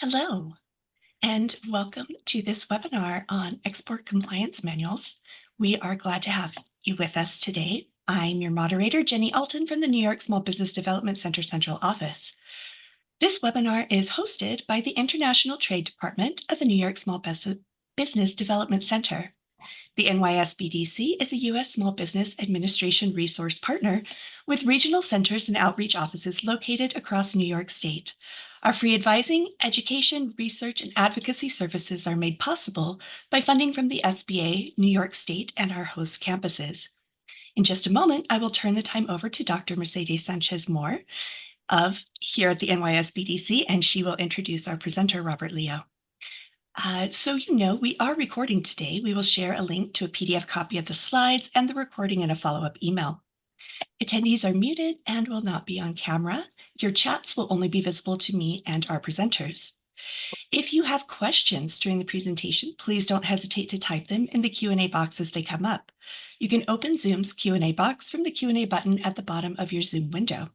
Hello, and welcome to this webinar on export compliance manuals. We are glad to have you with us today. I'm your moderator, Jenny Alton from the New York Small Business Development Center Central Office. This webinar is hosted by the International Trade Department of the New York Small Business Development Center. The NYSBDC is a U.S. Small Business Administration resource partner with regional centers and outreach offices located across New York State. Our free advising, education, research, and advocacy services are made possible by funding from the SBA, New York State, and our host campuses. In just a moment, I will turn the time over to Dr. Mercedes Sanchez-Moore here at the NYSBDC, and she will introduce our presenter, Robert Leo. So we are recording today. We will share a link to a PDF copy of the slides and the recording in a follow-up email. Attendees are muted and will not be on camera. Your chats will only be visible to me and our presenters. If you have questions during the presentation, please don't hesitate to type them in the Q&A box as they come up. You can open Zoom's Q&A box from the Q&A button at the bottom of your Zoom window.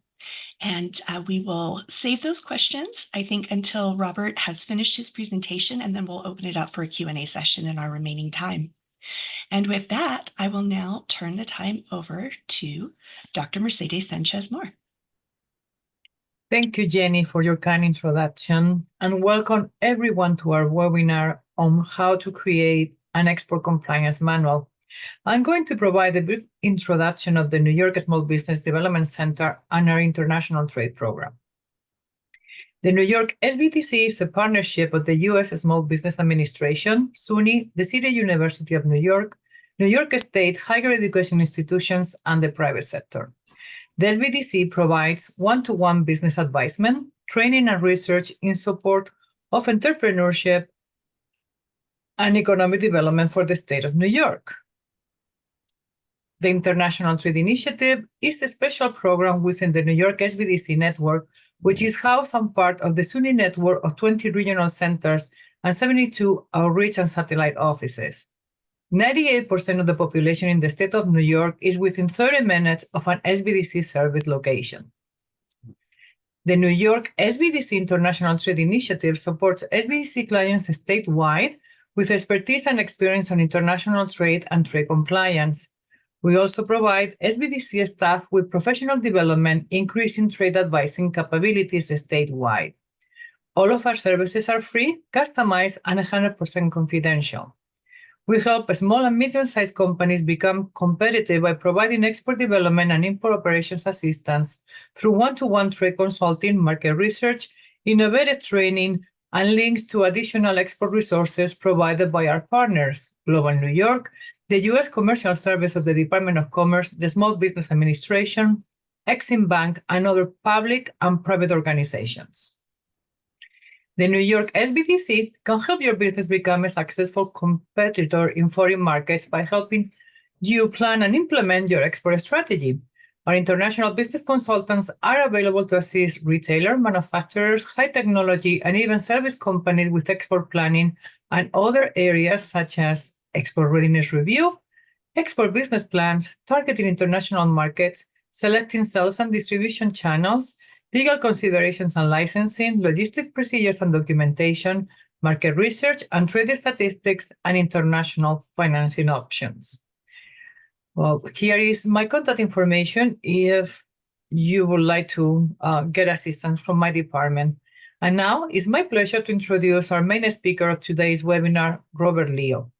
And we will save those questions, I think, until Robert has finished his presentation, and then we'll open it up for a Q&A session in our remaining time. And with that, I will now turn the time over to Dr. Mercedes Sanchez-Moore. Thank you, Jenny, for your kind introduction, and welcome everyone to our webinar on how to create an export compliance manual. I'm going to provide a brief introduction of the New York Small Business Development Center and our international trade program. The New York SBDC is a partnership of the U.S. Small Business Administration, SUNY, the City University of New York State higher education institutions, and the private sector. The SBDC provides one-to-one business advisement, training, and research in support of entrepreneurship and economic development for the state of New York. The International Trade Initiative is a special program within the New York SBDC network, which is housed and part of the SUNY network of 20 regional centers and 72 outreach and satellite offices. 98% of the population in the state of New York is within 30 minutes of an SBDC service location. The New York SBDC International Trade Initiative supports SBDC clients statewide with expertise and experience on international trade and trade compliance. We also provide SBDC staff with professional development, increasing trade advising capabilities statewide. All of our services are free, customized, and 100% confidential. We help small and medium-sized companies become competitive by providing export development and import operations assistance through one-to-one trade consulting, market research, innovative training, and links to additional export resources provided by our partners, Global New York, the U.S. Commercial Service of the Department of Commerce, the Small Business Administration, Exim Bank, and other public and private organizations. The New York SBDC can help your business become a successful competitor in foreign markets by helping you plan and implement your export strategy. Our international business consultants are available to assist retailers, manufacturers, high technology, and even service companies with export planning and other areas such as export readiness review, export business plans, targeting international markets, selecting sales and distribution channels, legal considerations and licensing, logistic procedures and documentation, market research and trade statistics, and international financing options. Well, here is my contact information if you would like to get assistance from my department. And now it's my pleasure to introduce our main speaker of today's webinar, Robert Leo.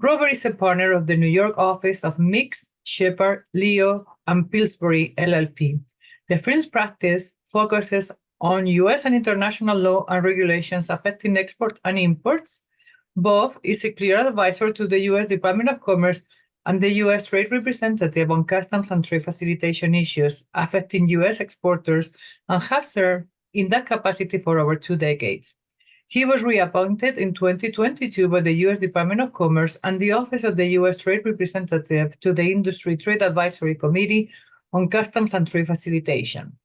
Robert is a partner of the New York office of Meeks, Sheppard, Leo, and Pillsbury LLP. The firm's practice focuses on U.S. and international law and regulations affecting export and imports. Bob is a clear advisor to the U.S. Department of Commerce and the U.S. Trade Representative on Customs and Trade Facilitation issues affecting U.S. exporters and has served in that capacity for over 2 decades. He was reappointed in 2022 by the U.S. Department of Commerce and the Office of the U.S. Trade Representative to the Industry Trade Advisory Committee on Customs and Trade Facilitation.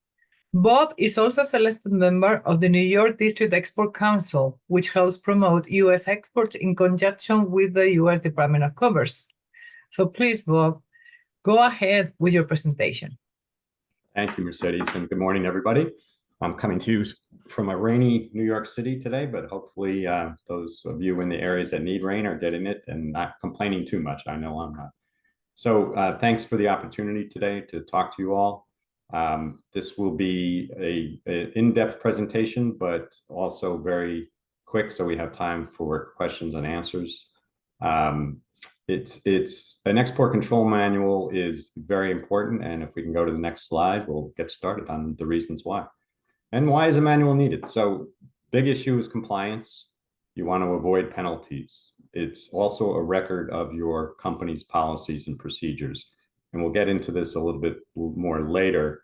Bob is also a selected member of the New York District Export Council, which helps promote U.S. exports in conjunction with the U.S. Department of Commerce. So please, Bob, go ahead with your presentation. Thank you, Mercedes, and good morning, everybody. I'm coming to you from a rainy New York City today, but hopefully those of you in the areas that need rain are getting it and not complaining too much. I know I'm not. So thanks for the opportunity today to talk to you all. This will be an in-depth presentation, but also very quick, so we have time for questions and answers. It's an export control manual is very important, and if we can go to the next slide, we'll get started on the reasons why. And why is a manual needed? So big issue is compliance. You want to avoid penalties. It's also a record of your company's policies and procedures. And we'll get into this a little bit more later,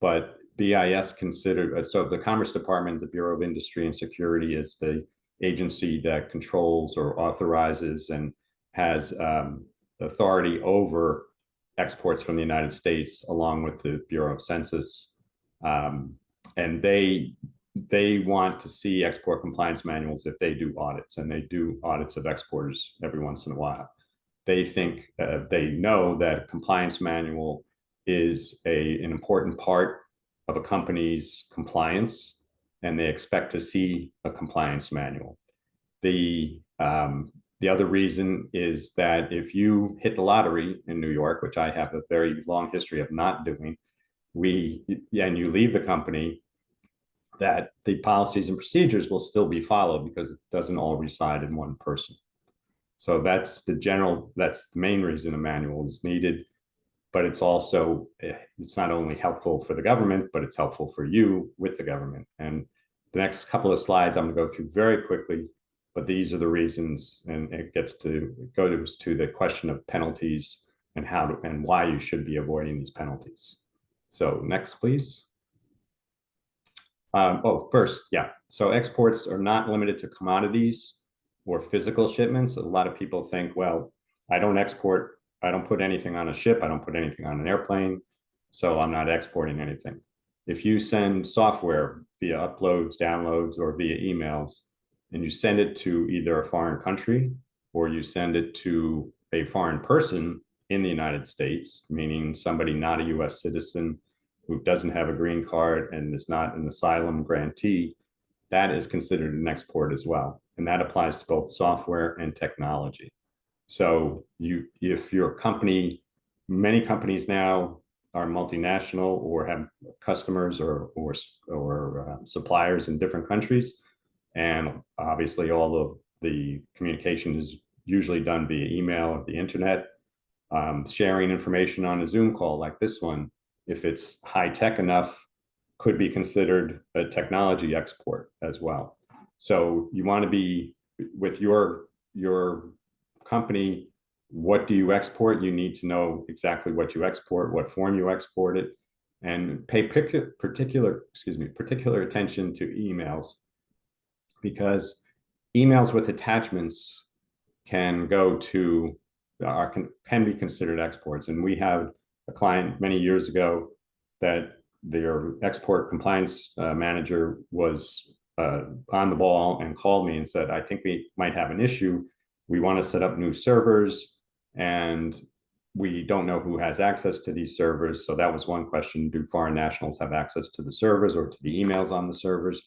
but BIS considered, so the Commerce Department, the Bureau of Industry and Security is the agency that controls or authorizes and has authority over exports from the United States, along with the Bureau of Census. And they want to see export compliance manuals if they do audits, and they do audits of exporters every once in a while. They think they know that compliance manual is an important part of a company's compliance, and they expect to see a compliance manual. The other reason is that if you hit the lottery in New York, which I have a very long history of not doing, and you leave the company, that the policies and procedures will still be followed because it doesn't all reside in one person. So that's the main reason a manual is needed, but it's also, it's not only helpful for the government, but it's helpful for you with the government. And the next couple of slides I'm gonna go through very quickly, but these are the reasons, and it goes to the question of penalties and and why you should be avoiding these penalties. So next, please. First, yeah. So exports are not limited to commodities or physical shipments. A lot of people think, well, I don't export, I don't put anything on a ship, I don't put anything on an airplane, so I'm not exporting anything. If you send software via uploads, downloads, or via emails, and you send it to either a foreign country or you send it to a foreign person in the United States, meaning somebody not a US citizen who doesn't have a green card and is not an asylum grantee, that is considered an export as well. And that applies to both software and technology. So if your company, many companies now are multinational or have customers or suppliers in different countries, and obviously all of the communication is usually done via email or the internet. Sharing information on a Zoom call like this one, if it's high tech enough, could be considered a technology export as well. So you want to be with your company, what do you export? You need to know exactly what you export, what form you export it, and pay particular attention to emails, because emails with attachments can be considered exports. And we have a client many years ago that their export compliance manager was on the ball and called me and said, I think we might have an issue. We want to set up new servers and we don't know who has access to these servers. So that was one question. Do foreign nationals have access to the servers or to the emails on the servers?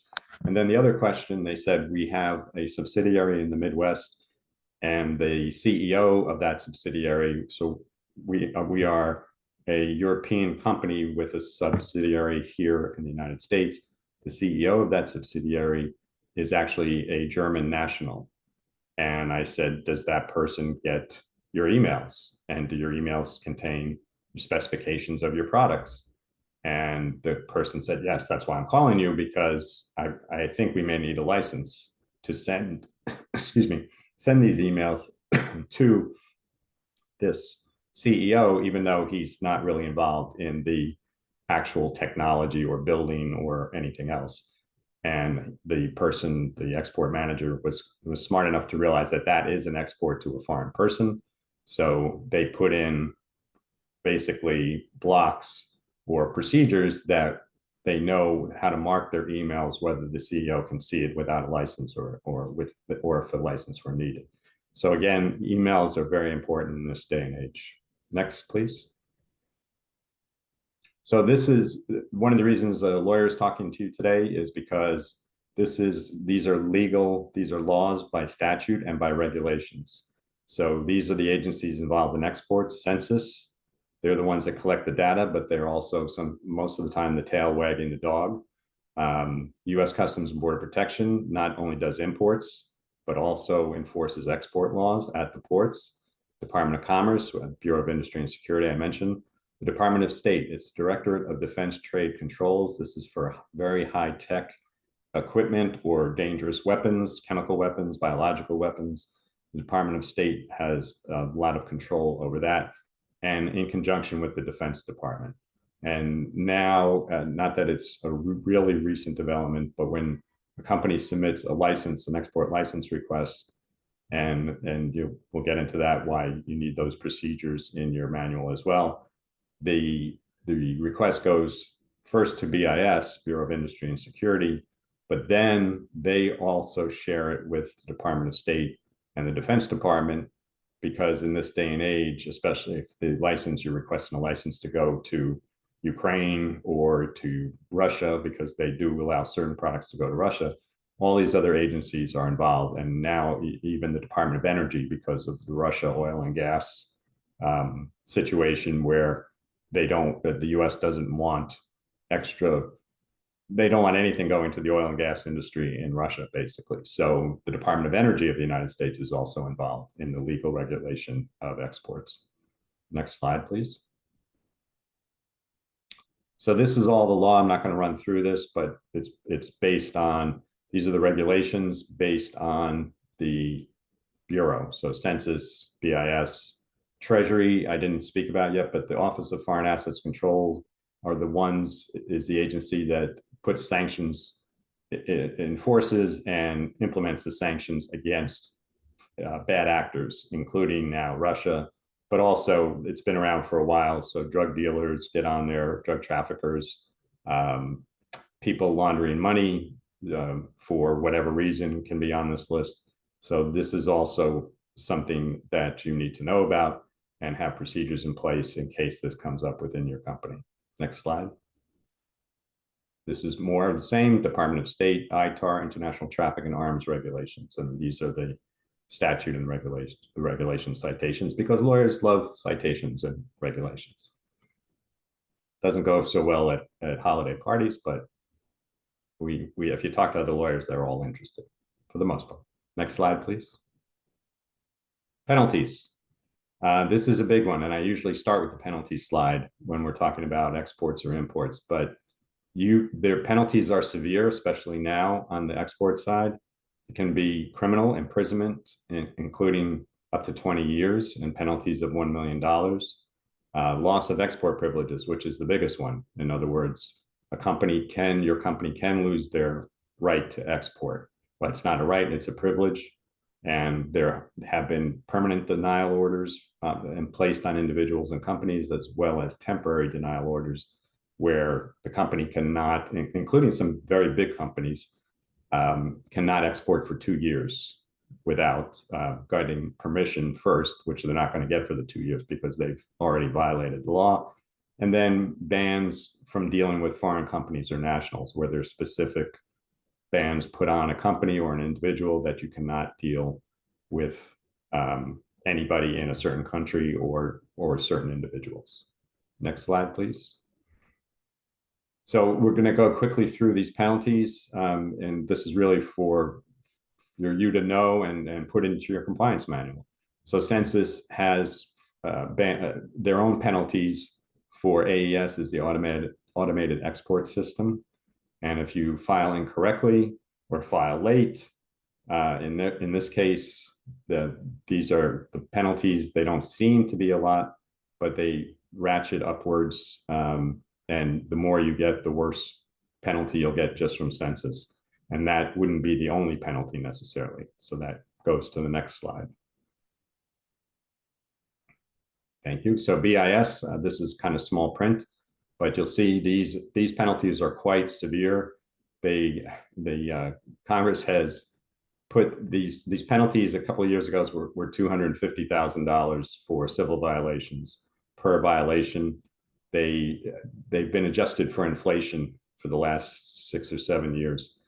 And then the other question, they said, we have a subsidiary in the Midwest and the CEO of that subsidiary. So we are a European company with a subsidiary here in the United States. The CEO of that subsidiary is actually a German national. And I said, does that person get your emails? And do your emails contain specifications of your products? And the person said, yes, that's why I'm calling you, because I think we may need a license to send, send these emails to this CEO, even though he's not really involved in the actual technology or building or anything else. And the person, the export manager, was smart enough to realize that that is an export to a foreign person. So they put in basically blocks or procedures that they know how to mark their emails, whether the CEO can see it without a license or if a license were needed. So again, emails are very important in this day and age. Next, please. So this is one of the reasons a lawyer is talking to you today, is because these are legal, these are laws by statute and by regulations. So these are the agencies involved in exports. Census, they're the ones that collect the data, but they're also most of the time the tail wagging the dog. U.S. Customs and Border Protection not only does imports, but also enforces export laws at the ports. Department of Commerce, Bureau of Industry and Security, I mentioned. The Department of State, it's Directorate of Defense Trade Controls. This is for very high-tech equipment or dangerous weapons, chemical weapons, biological weapons. The Department of State has a lot of control over that, and in conjunction with the Defense Department. And now, not that it's a really recent development, but when a company submits a license, an export license request, and we'll get into that, why you need those procedures in your manual as well. The request goes first to BIS, Bureau of Industry and Security, but then they also share it with the Department of State and the Defense Department, because in this day and age, especially if you're requesting a license to go to Ukraine or to Russia, because they do allow certain products to go to Russia, all these other agencies are involved. And now even the Department of Energy, because of the Russia oil and gas situation, where the US doesn't want they don't want anything going to the oil and gas industry in Russia, basically. So the Department of Energy of the United States is also involved in the legal regulation of exports. Next slide, please. So this is all the law. I'm not going to run through this, but it's based on, these are the regulations based on the Bureau. So Census, BIS, Treasury, I didn't speak about yet, but the Office of Foreign Assets Control is the agency that puts sanctions, it enforces and implements the sanctions against bad actors, including now Russia, but also it's been around for a while. So drug dealers get on there, drug traffickers, people laundering money for whatever reason can be on this list. So this is also something that you need to know about and have procedures in place in case this comes up within your company. Next slide. This is more of the same. Department of State, ITAR, International Traffic and Arms Regulations. And these are the statute and regulation citations, because lawyers love citations and regulations. Doesn't go so well at holiday parties, but if you talk to other lawyers, they're all interested for the most part. Next slide, please. Penalties. This is a big one, and I usually start with the penalty slide when we're talking about exports or imports, but their penalties are severe, especially now on the export side. It can be criminal imprisonment, including up to 20 years, and penalties of $1 million. Loss of export privileges, which is the biggest one. In other words, your company can lose their right to export. But it's not a right, it's a privilege. And there have been permanent denial orders placed on individuals and companies, as well as temporary denial orders, where the company cannot, including some very big companies, cannot export for 2 years without getting permission first, which they're not going to get for the 2 years because they've already violated the law. And then bans from dealing with foreign companies or nationals, where there's specific bans put on a company or an individual that you cannot deal with anybody in a certain country or certain individuals. Next slide, please. So we're going to go quickly through these penalties, and this is really for you to know and put into your compliance manual. So Census has their own penalties for AES, is the automated export system. And if you file incorrectly or file late, in this case, these are the penalties. They don't seem to be a lot, but they ratchet upwards. And the more you get, the worse penalty you'll get just from Census. And that wouldn't be the only penalty necessarily. So that goes to the next slide. Thank you. So BIS, this is kind of small print, but you'll see these penalties are quite severe. Congress has put these penalties a couple of years ago were $250,000 for civil violations per violation. they've been adjusted for inflation for the last 6 or 7 years.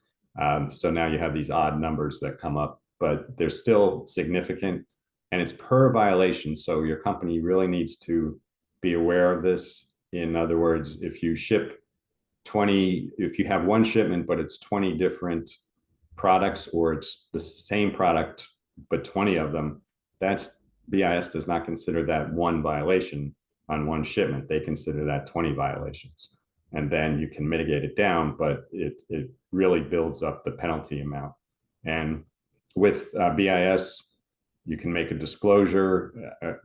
So now you have these odd numbers that come up, but they're still significant, and it's per violation. So your company really needs to be aware of this. In other words, if you ship 20, if you have one shipment, but it's 20 different products, or it's the same product, but 20 of them, that's BIS does not consider that one violation on one shipment. They consider that 20 violations. And then you can mitigate it down, but it really builds up the penalty amount. And with BIS, you can make a disclosure.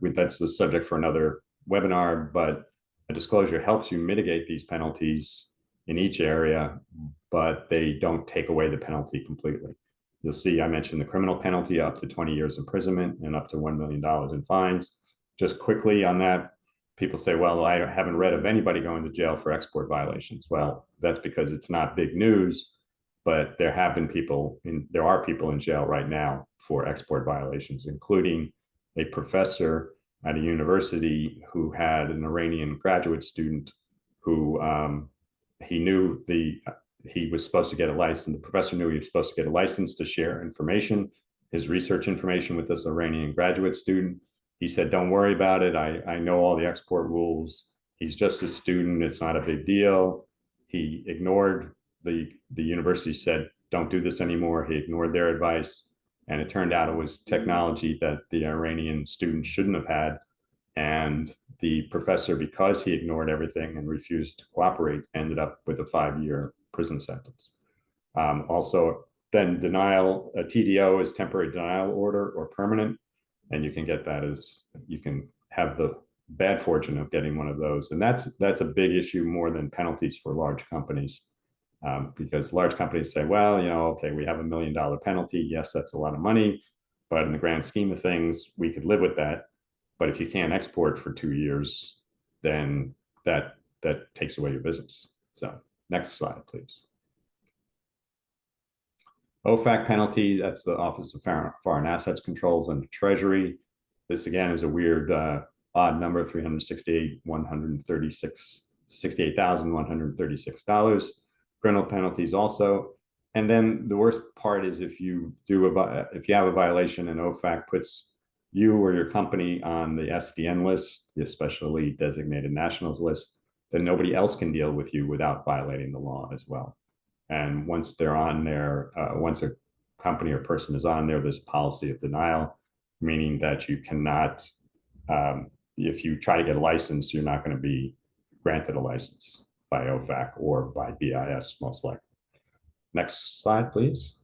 That's the subject for another webinar, but a disclosure helps you mitigate these penalties in each area, but they don't take away the penalty completely. You'll see I mentioned the criminal penalty up to 20 years imprisonment and up to $1 million in fines. Just quickly on that, people say, well, I haven't read of anybody going to jail for export violations. Well, that's because it's not big news, but there are people in jail right now for export violations, including a professor at a university who had an Iranian graduate student who he was supposed to get a license. The professor knew he was supposed to get a license to share information, his research information, with this Iranian graduate student. He said, don't worry about it. I know all the export rules. He's just a student. It's not a big deal. He ignored the university said, don't do this anymore. He ignored their advice. And it turned out it was technology that the Iranian student shouldn't have had. And the professor, because he ignored everything and refused to cooperate, ended up with a 5-year prison sentence. Also, then denial, a TDO is temporary denial order or permanent. And you can get that as, you can have the bad fortune of getting one of those. And that's a big issue more than penalties for large companies. Because large companies say, well, okay, we have $1 million penalty. Yes, that's a lot of money, but in the grand scheme of things, we could live with that. But if you can't export for 2 years, then that takes away your business. So next slide, please. OFAC penalty, that's the Office of Foreign Assets Controls under Treasury. This again is a weird odd number, $68,136. Criminal penalties also. And then the worst part is if you have a violation and OFAC puts you or your company on the SDN list, the Especially Designated Nationals list, then nobody else can deal with you without violating the law as well. And once they're on there, once a company or person is on there, there's a policy of denial, meaning that you cannot, if you try to get a license, you're not going to be granted a license by OFAC or by BIS, most likely. Next slide, please.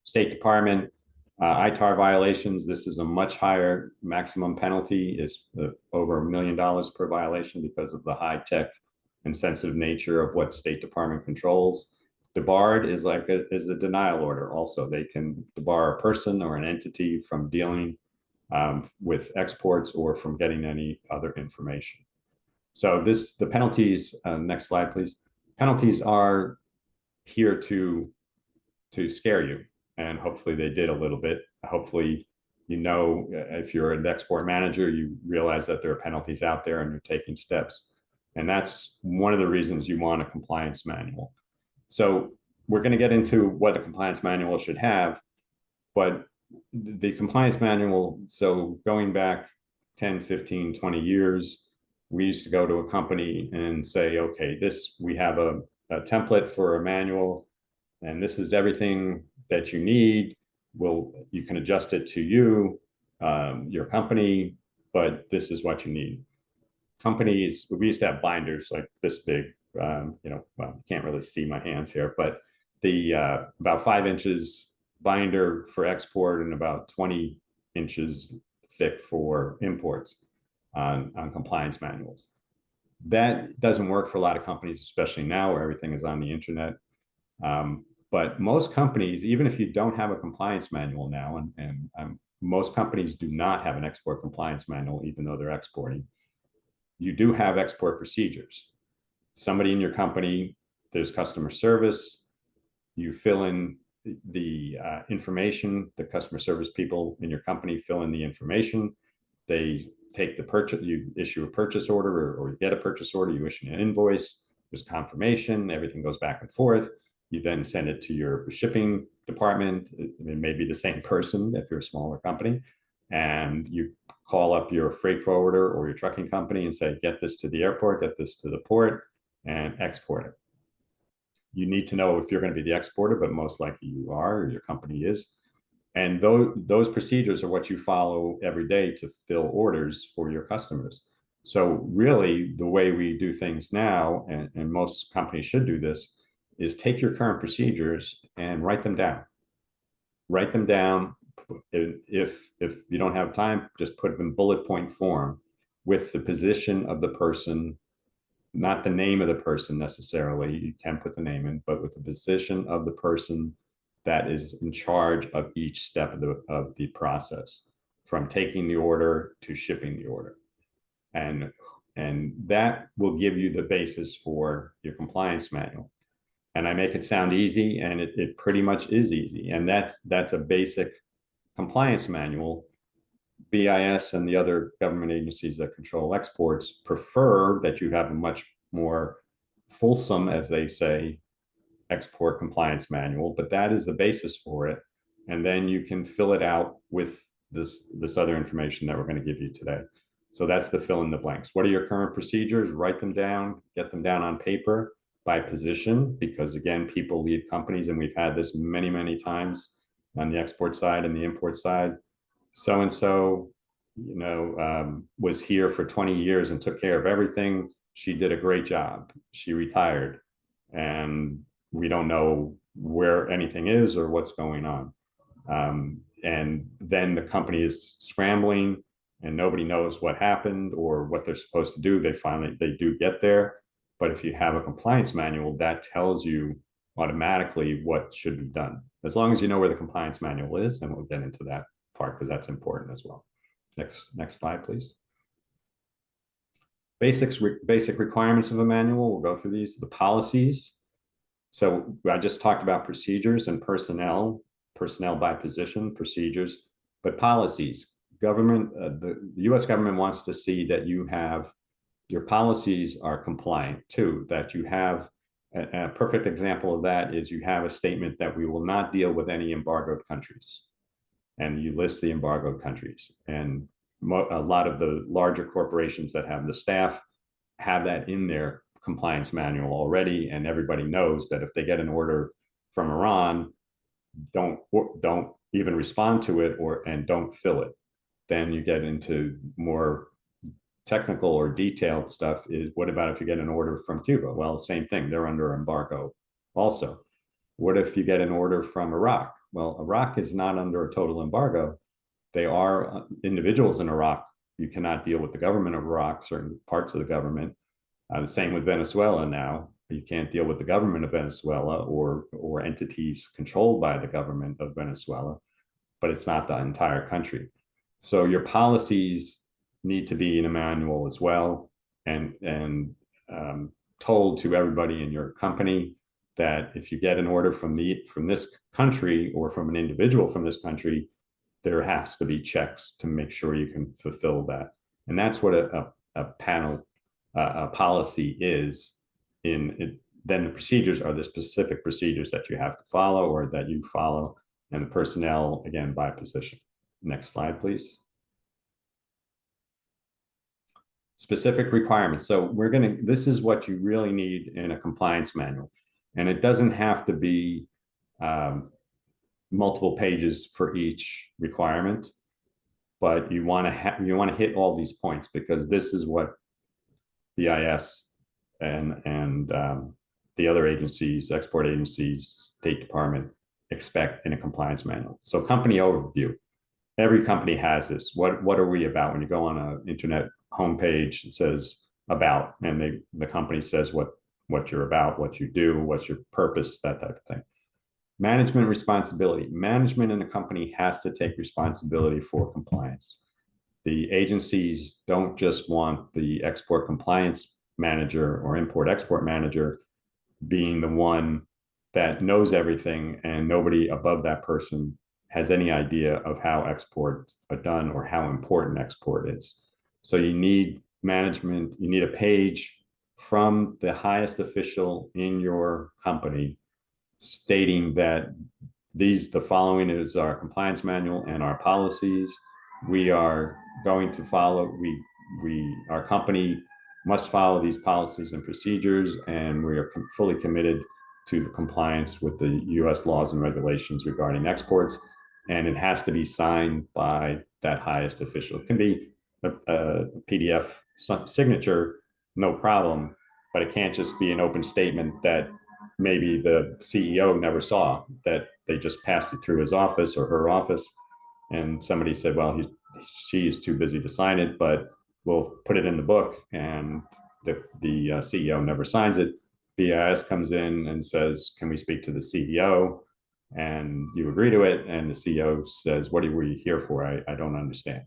State Department, ITAR violations. This is a much higher maximum penalty, is over $1 million per violation because of the high-tech and sensitive nature of what State Department controls. Debarred is is a denial order. Also, they can debar a person or an entity from dealing with exports or from getting any other information. So the penalties, next slide, please. Penalties are here to scare you, and hopefully they did a little bit. Hopefully, if you're an export manager, you realize that there are penalties out there and you're taking steps. And that's one of the reasons you want a compliance manual. So we're going to get into what a compliance manual should have, but the compliance manual, so going back 10, 15, 20 years, we used to go to a company and say, okay, we have a template for a manual, and this is everything that you need. You can adjust it to your company, but this is what you need. Companies, we used to have binders like this big, well, you can't really see my hands here, but about 5 inches binder for export and about 20 inches thick for imports on compliance manuals. That doesn't work for a lot of companies, especially now where everything is on the internet. But most companies, even if you don't have a compliance manual now, and most companies do not have an export compliance manual, even though they're exporting, you do have export procedures. Somebody in your company, there's customer service, you fill in the information, the customer service people in your company fill in the information. They take the purchase, you issue a purchase order or you get a purchase order, you issue an invoice, there's confirmation, everything goes back and forth. You then send it to your shipping department. It may be the same person if you're a smaller company, and you call up your freight forwarder or your trucking company and say, get this to the airport, get this to the port, and export it. You need to know if you're going to be the exporter, but most likely you are, or your company is. And those procedures are what you follow every day to fill orders for your customers. So really, the way we do things now, and most companies should do this, is take your current procedures and write them down. Write them down. If you don't have time, just put them in bullet point form with the position of the person, not the name of the person necessarily. You can put the name in, but with the position of the person that is in charge of each step of the process, from taking the order to shipping the order. And that will give you the basis for your compliance manual. And I make it sound easy, and it pretty much is easy. And that's a basic compliance manual. BIS and the other government agencies that control exports prefer that you have a much more fulsome, as they say, export compliance manual, but that is the basis for it. And then you can fill it out with this other information that we're going to give you today. So that's the fill in the blanks. What are your current procedures? Write them down, get them down on paper by position, because again, people leave companies, and we've had this many, many times on the export side and the import side. So-and-so, was here for 20 years and took care of everything. She did a great job. She retired, and we don't know where anything is or what's going on. And then the company is scrambling and nobody knows what happened or what they're supposed to do. They do get there. But if you have a compliance manual, that tells you automatically what should be done, as long as you know where the compliance manual is. And we'll get into that part because that's important as well. Next slide, please. Basic requirements of a manual. We'll go through these. The policies. So I just talked about procedures and personnel by position, procedures, but policies. Government, the U.S. government wants to see that your policies are compliant too, that you have a perfect example of that is you have a statement that we will not deal with any embargoed countries. And you list the embargoed countries. And a lot of the larger corporations that have the staff have that in their compliance manual already. And everybody knows that if they get an order from Iran, don't even respond to it and don't fill it. Then you get into more technical or detailed stuff. Is what about if you get an order from Cuba? Well, same thing, they're under embargo also. What if you get an order from Iraq? Well, Iraq is not under a total embargo. They are individuals in Iraq. You cannot deal with the government of Iraq, certain parts of the government. The same with Venezuela now. You can't deal with the government of Venezuela or entities controlled by the government of Venezuela, but it's not the entire country. So your policies need to be in a manual as well, and told to everybody in your company that if you get an order from this country or from an individual from this country, there has to be checks to make sure you can fulfill that. And that's what a policy is. Then the procedures are the specific procedures that you have to follow or that you follow, and the personnel, again, by position. Next slide, please. Specific requirements. So this is what you really need in a compliance manual. And it doesn't have to be multiple pages for each requirement, but you want to hit all these points, because this is what BIS and the other agencies, export agencies, State Department, expect in a compliance manual. So company overview. Every company has this. What are we about? When you go on an internet homepage, it says about, and the company says what you're about, what you do, what's your purpose, that type of thing. Management responsibility. Management in a company has to take responsibility for compliance. The agencies don't just want the export compliance manager or import-export manager being the one that knows everything and nobody above that person has any idea of how exports are done or how important export is. So you need management, you need a page from the highest official in your company stating that the following is our compliance manual and our policies. We are going to follow, our company must follow these policies and procedures, and we are fully committed to the compliance with the US laws and regulations regarding exports. And it has to be signed by that highest official. It can be a PDF signature, no problem, but it can't just be an open statement that maybe the CEO never saw, that they just passed it through his office or her office. And somebody said, well, she is too busy to sign it, but we'll put it in the book, and the CEO never signs it. BIS comes in and says, can we speak to the CEO? And you agree to it. And the CEO says, what are we here for? I don't understand.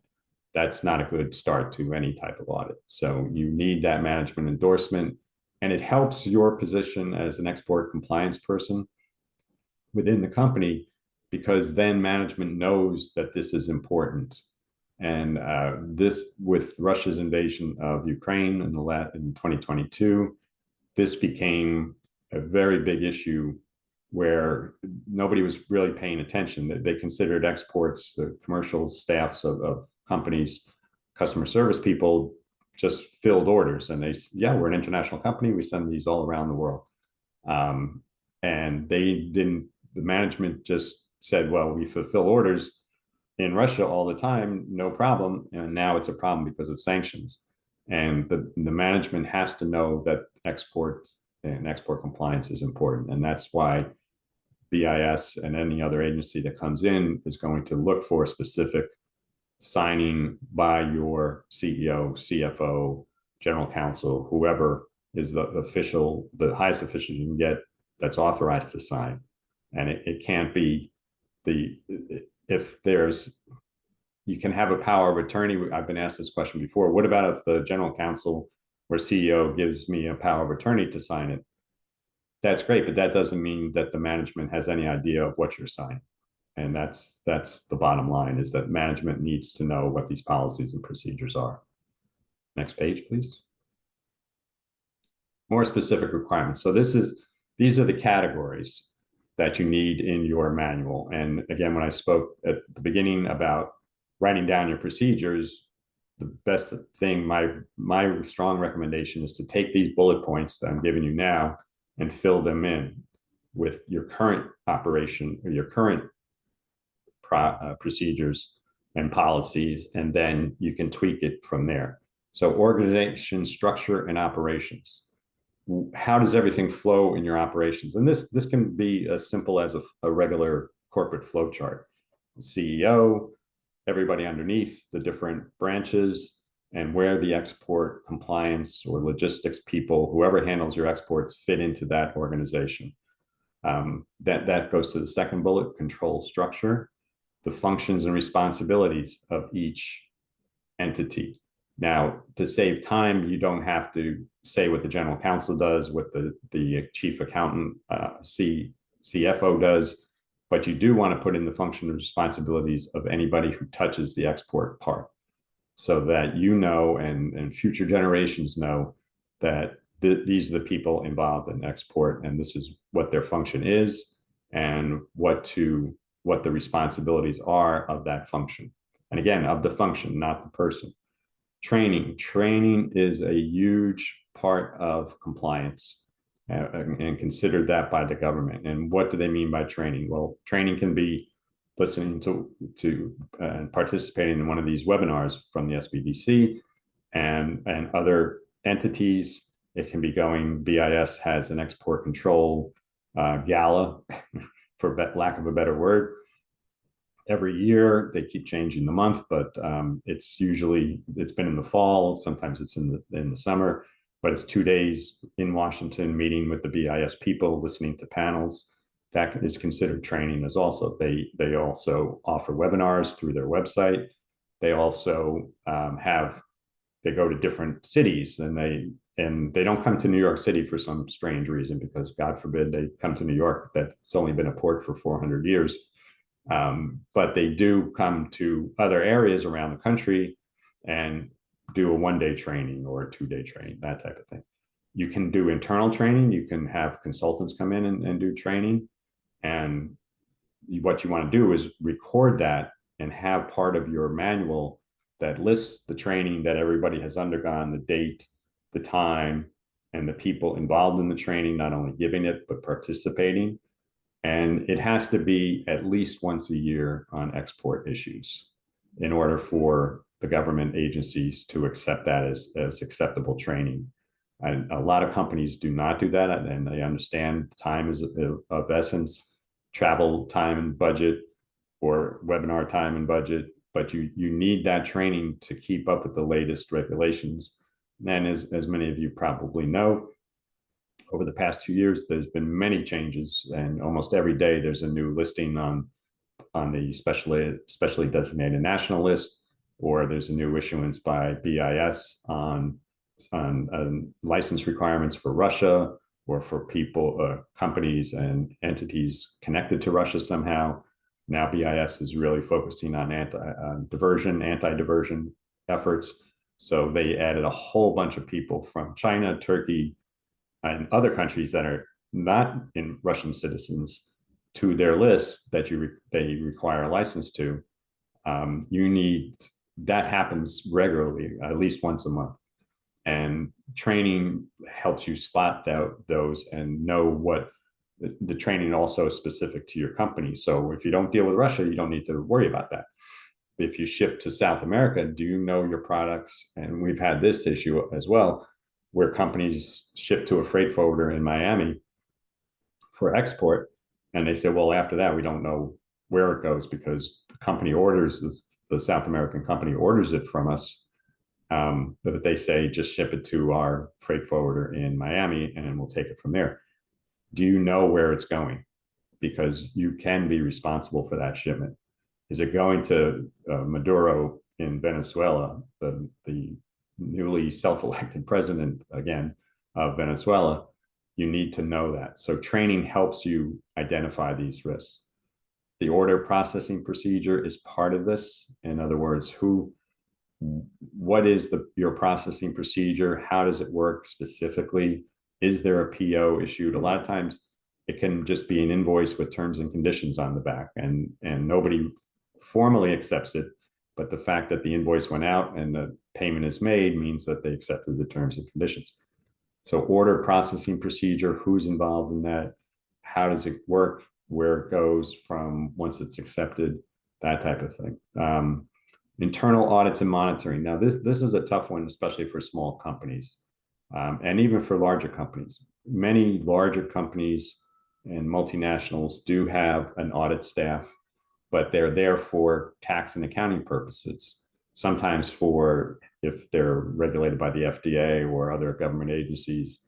That's not a good start to any type of audit. So you need that management endorsement, and it helps your position as an export compliance person within the company, because then management knows that this is important. And this, with Russia's invasion of Ukraine in 2022, this became a very big issue where nobody was really paying attention. They considered exports, the commercial staffs of companies, customer service people, just filled orders. And we're an international company. We send these all around the world. And the management just said, well, we fulfill orders in Russia all the time, no problem. And now it's a problem because of sanctions. And the management has to know that export and export compliance is important. And that's why BIS and any other agency that comes in is going to look for a specific signing by your CEO, CFO, general counsel, whoever is the highest official you can get that's authorized to sign. And it can't be you can have a power of attorney. I've been asked this question before. What about if the general counsel or CEO gives me a power of attorney to sign it? That's great, but that doesn't mean that the management has any idea of what you're signing. And that's the bottom line, is that management needs to know what these policies and procedures are. Next page, please. More specific requirements. So these are the categories that you need in your manual. And again, when I spoke at the beginning about writing down your procedures, the best thing, my strong recommendation is to take these bullet points that I'm giving you now and fill them in with your current operation or your current procedures and policies, and then you can tweak it from there. So organization, structure, and operations. How does everything flow in your operations? And this can be as simple as a regular corporate flow chart. The CEO, everybody underneath, the different branches, and where the export compliance or logistics people, whoever handles your exports, fit into that organization. That goes to the second bullet, control structure, the functions and responsibilities of each entity. Now, to save time, you don't have to say what the general counsel does, what the chief accountant, CFO does, but you do want to put in the function and responsibilities of anybody who touches the export part, so that you know and future generations know that these are the people involved in export, and this is what their function is, and what the responsibilities are of that function. And again, of the function, not the person. Training is a huge part of compliance, and considered that by the government. And what do they mean by training? Well, training can be listening to and participating in one of these webinars from the SBDC and other entities. It can be BIS has an export control gala, for lack of a better word. Every year, they keep changing the month, but it's been in the fall. Sometimes it's in the summer, but it's 2 days in Washington, meeting with the BIS people, listening to panels. That is considered training as also. They also offer webinars through their website. They also they go to different cities, and they don't come to New York City for some strange reason, because God forbid they come to New York. That's only been a port for 400 years. But they do come to other areas around the country and do a 1-day training or a 2-day training, that type of thing. You can do internal training. You can have consultants come in and do training. And what you want to do is record that and have part of your manual that lists the training that everybody has undergone, the date, the time, and the people involved in the training, not only giving it, but participating. And it has to be at least once a year on export issues in order for the government agencies to accept that as acceptable training. And a lot of companies do not do that, and they understand time is of essence, travel time and budget, or webinar time and budget, but you need that training to keep up with the latest regulations. And as many of you probably know, over the past 2 years, there's been many changes, and almost every day there's a new listing on the specially designated national list, or there's a new issuance by BIS on license requirements for Russia, or for people, companies and entities connected to Russia somehow. Now BIS is really focusing on anti-diversion efforts. So they added a whole bunch of people from China, Turkey, and other countries that are not in Russian citizens to their list that they require a license to. That happens regularly, at least once a month. And training helps you spot those and know what the training also is specific to your company. So if you don't deal with Russia, you don't need to worry about that. If you ship to South America, do you know your products? And we've had this issue as well, where companies ship to a freight forwarder in Miami for export, and they say, well, after that, we don't know where it goes because the company orders, the South American company orders it from us, but they say, just ship it to our freight forwarder in Miami and we'll take it from there. Do you know where it's going? Because you can be responsible for that shipment. Is it going to Maduro in Venezuela, the newly self-elected president, again, of Venezuela? You need to know that. So training helps you identify these risks. The order processing procedure is part of this. In other words, what is your processing procedure? How does it work specifically? Is there a PO issued? A lot of times it can just be an invoice with terms and conditions on the back, and nobody formally accepts it. But the fact that the invoice went out and the payment is made means that they accepted the terms and conditions. So order processing procedure, who's involved in that? How does it work? Where it goes from once it's accepted, that type of thing. Internal audits and monitoring. Now, this is a tough one, especially for small companies, and even for larger companies. Many larger companies and multinationals do have an audit staff, but they're there for tax and accounting purposes. Sometimes if they're regulated by the FDA or other government agencies,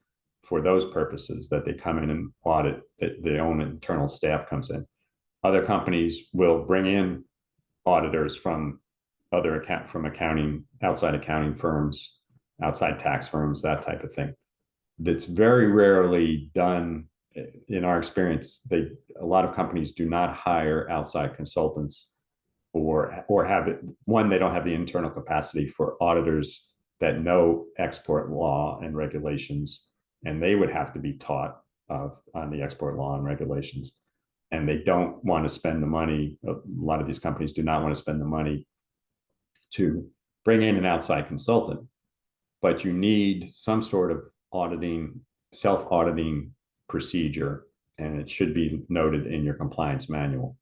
for those purposes that they come in and audit, their own internal staff comes in. Other companies will bring in auditors from outside accounting firms, outside tax firms, that type of thing. That's very rarely done. In our experience, a lot of companies do not hire outside consultants or have it. One, they don't have the internal capacity for auditors that know export law and regulations, and they would have to be taught on the export law and regulations. And they don't want to spend the money. A lot of these companies do not want to spend the money to bring in an outside consultant, but you need some sort of self-auditing procedure, and it should be noted in your compliance manual.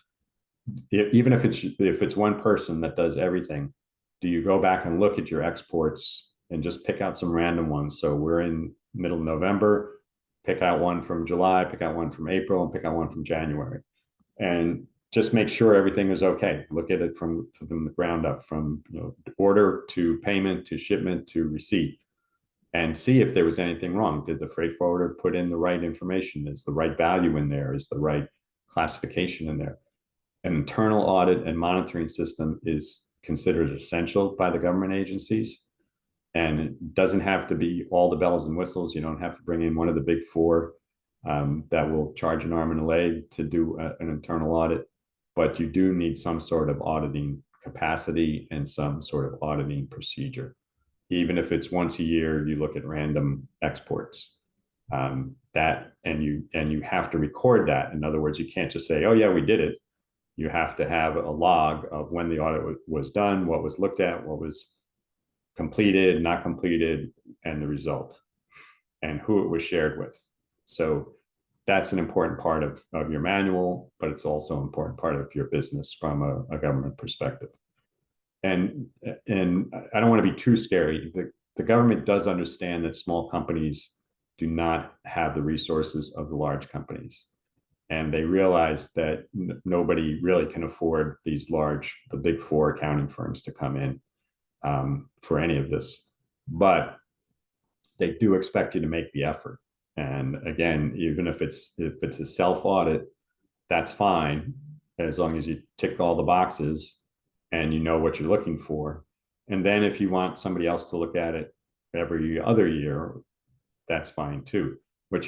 Even if it's one person that does everything, do you go back and look at your exports and just pick out some random ones? So we're in middle of November, pick out one from July, pick out one from April, and pick out one from January, and just make sure everything is okay. Look at it from the ground up, from order to payment to shipment to receipt, and see if there was anything wrong. Did the freight forwarder put in the right information? Is the right value in there? Is the right classification in there? An internal audit and monitoring system is considered essential by the government agencies, and it doesn't have to be all the bells and whistles. You don't have to bring in one of the big four that will charge an arm and a leg to do an internal audit. but you do need some sort of auditing capacity and some sort of auditing procedure. Even if it's once a year, you look at random exports. And you have to record that. In other words, you can't just say, oh yeah, we did it. You have to have a log of when the audit was done, what was looked at, what was completed, not completed, and the result, and who it was shared with. So that's an important part of your manual, but it's also an important part of your business from a government perspective. And I don't want to be too scary. The government does understand that small companies do not have the resources of the large companies. And they realize that nobody really can afford the big four accounting firms to come in for any of this. But they do expect you to make the effort. And again, even if it's a self-audit, that's fine, as long as you tick all the boxes and you know what you're looking for. And then if you want somebody else to look at it every other year, that's fine too. But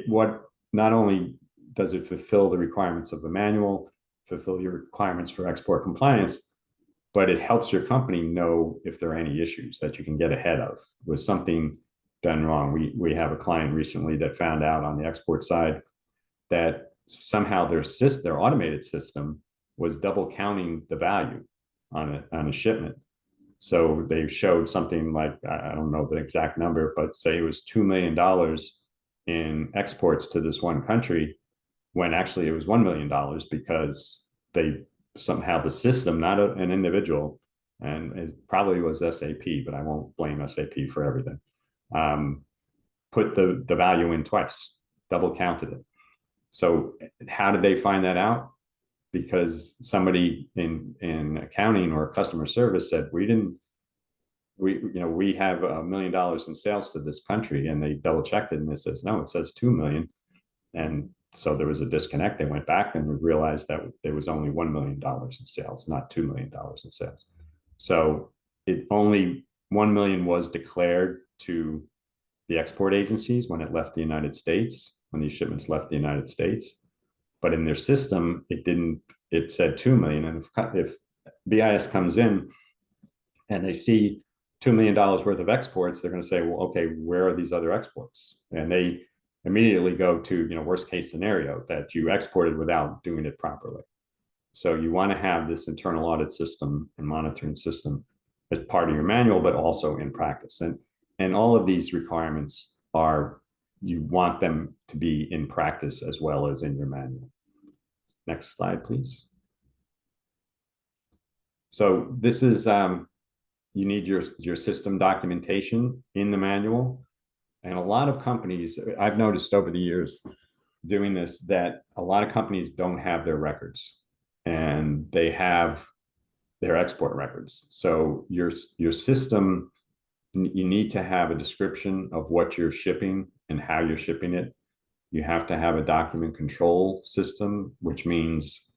what not only does it fulfill the requirements of the manual, fulfill your requirements for export compliance, but it helps your company know if there are any issues that you can get ahead of. Was something done wrong? We have a client recently that found out on the export side that somehow their automated system was double counting the value on a shipment. So they showed something like, I don't know the exact number, but say it was $2 million in exports to this one country, when actually it was $1 million, because they somehow, the system, not an individual, and it probably was SAP, but I won't blame SAP for everything, put the value in twice, double counted it. So how did they find that out? Because somebody in accounting or customer service said, we have $1 million in sales to this country, and they double checked it and it says, no, it says 2 million. And so there was a disconnect. They went back and realized that there was only $1 million in sales, not $2 million in sales. So only 1 million was declared to the export agencies when it left the United States, when these shipments left the United States. But in their system, it said 2 million. And if BIS comes in and they see $2 million worth of exports, they're going to say, well, okay, where are these other exports? And they immediately go to, worst case scenario, that you exported without doing it properly. So you want to have this internal audit system and monitoring system as part of your manual, but also in practice. And all of these requirements you want them to be in practice as well as in your manual. Next slide, please. So this is, you need your system documentation in the manual. And a lot of companies, I've noticed over the years doing this, that a lot of companies don't have their records, and they have their export records. So your system, you need to have a description of what you're shipping and how you're shipping it. You have to have a document control system, which means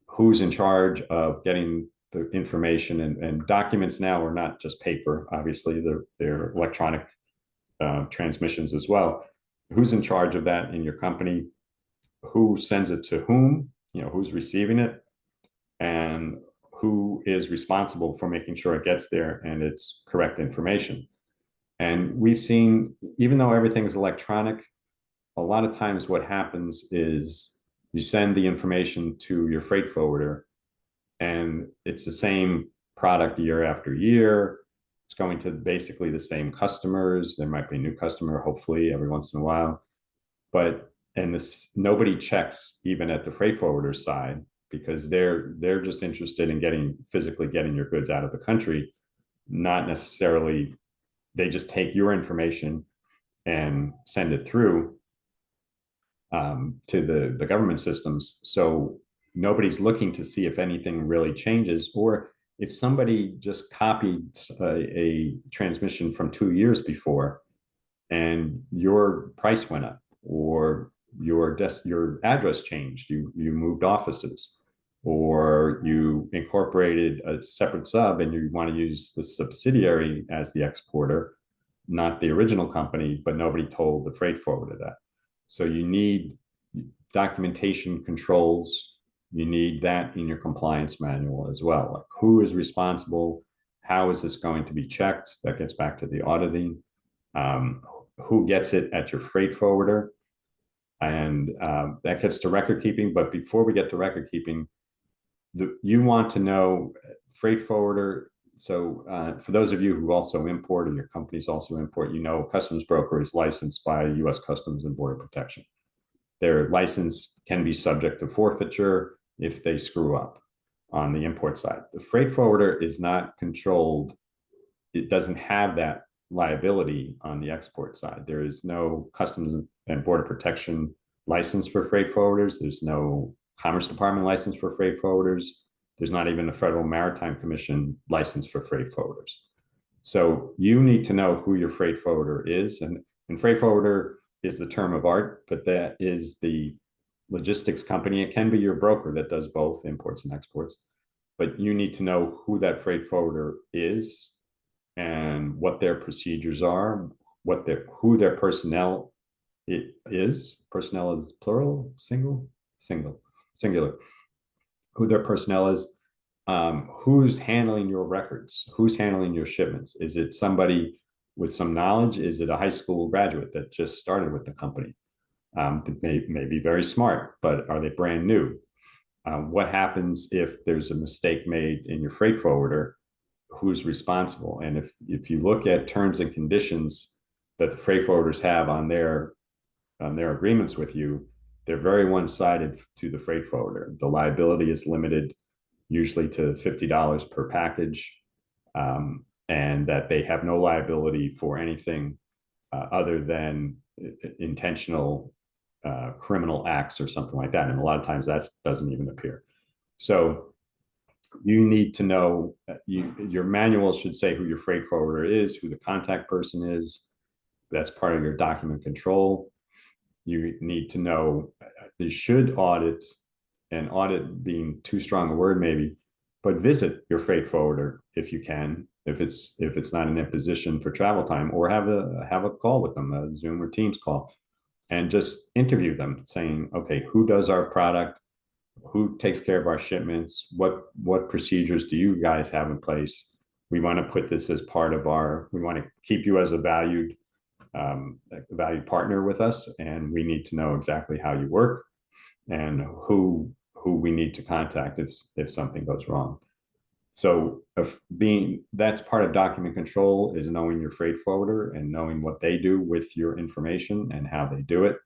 who's in charge of getting the information, and documents now are not just paper. Obviously, they're electronic transmissions as well. Who's in charge of that in your company? Who sends it to whom? Who's receiving it, and who is responsible for making sure it gets there and it's correct information. And we've seen, even though everything's electronic, a lot of times what happens is you send the information to your freight forwarder, and it's the same product year after year. It's going to basically the same customers. There might be a new customer, hopefully, every once in a while. Nobody checks even at the freight forwarder side, because they're just interested in physically getting your goods out of the country, not necessarily. They just take your information and send it through to the government systems. So nobody's looking to see if anything really changes, or if somebody just copied a transmission from 2 years before and your price went up, or your address changed, you moved offices, or you incorporated a separate sub and you want to use the subsidiary as the exporter, not the original company, but nobody told the freight forwarder that. So you need documentation controls you need that in your compliance manual as well. Like, who is responsible? How is this going to be checked? That gets back to the auditing. Who gets it at your freight forwarder? And that gets to record keeping. But before we get to record keeping, you want to know freight forwarder. So for those of you who also import, and your companies also import, you know, a customs broker is licensed by U.S. Customs and Border Protection. Their license can be subject to forfeiture if they screw up on the import side. The freight forwarder is not controlled. It doesn't have that liability on the export side. There is no Customs and Border Protection license for freight forwarders. There's no Commerce Department license for freight forwarders. There's not even a Federal Maritime Commission license for freight forwarders. So you need to know who your freight forwarder is. And freight forwarder is the term of art, but that is the logistics company. It can be your broker that does both imports and exports, but you need to know who that freight forwarder is and what their procedures are, who their personnel is. Personnel is plural, singular. Who their personnel is, who's handling your records, who's handling your shipments. Is it somebody with some knowledge? Is it a high school graduate that just started with the company? May be very smart, but are they brand new? What happens if there's a mistake made in your freight forwarder? Who's responsible? And if you look at terms and conditions that the freight forwarders have on their agreements with you, they're very one-sided to the freight forwarder. The liability is limited usually to $50 per package, and that they have no liability for anything other than intentional criminal acts or something like that. And a lot of times that doesn't even appear. So you need to know, your manual should say who your freight forwarder is, who the contact person is. That's part of your document control. You need to know, you should audit, and audit being too strong a word maybe, but visit your freight forwarder if you can, if it's not in a position for travel time, or have a call with them, a Zoom or Teams call, and just interview them, saying, okay, who does our product? Who takes care of our shipments? What procedures do you guys have in place? We want to put this as part of we want to keep you as a valued partner with us, and we need to know exactly how you work and who we need to contact if something goes wrong. So that's part of document control, is knowing your freight forwarder and knowing what they do with your information and how they do it.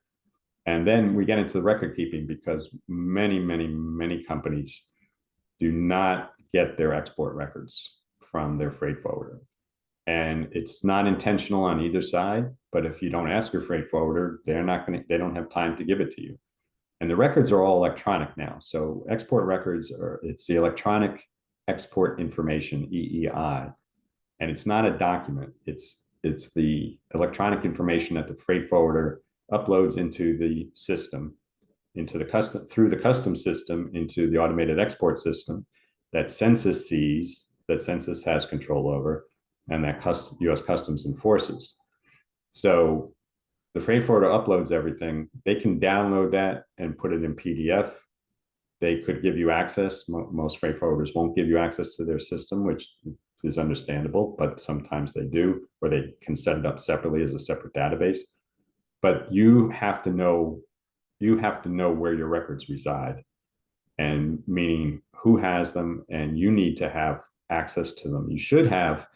And then we get into the record keeping, because many companies do not get their export records from their freight forwarder. And it's not intentional on either side, but if you don't ask your freight forwarder, they don't have time to give it to you. And the records are all electronic now. So export records it's the electronic export information, EEI. And it's not a document. It's the electronic information that the freight forwarder uploads into the system, through the customs system into the automated export system that Census sees, that Census has control over, and that U.S. Customs enforces. So the freight forwarder uploads everything. They can download that and put it in PDF. They could give you access. Most freight forwarders won't give you access to their system, which is understandable, but sometimes they do, or they can set it up separately as a separate database. But you have to know where your records reside, and meaning who has them, and you need to have access to them. You should have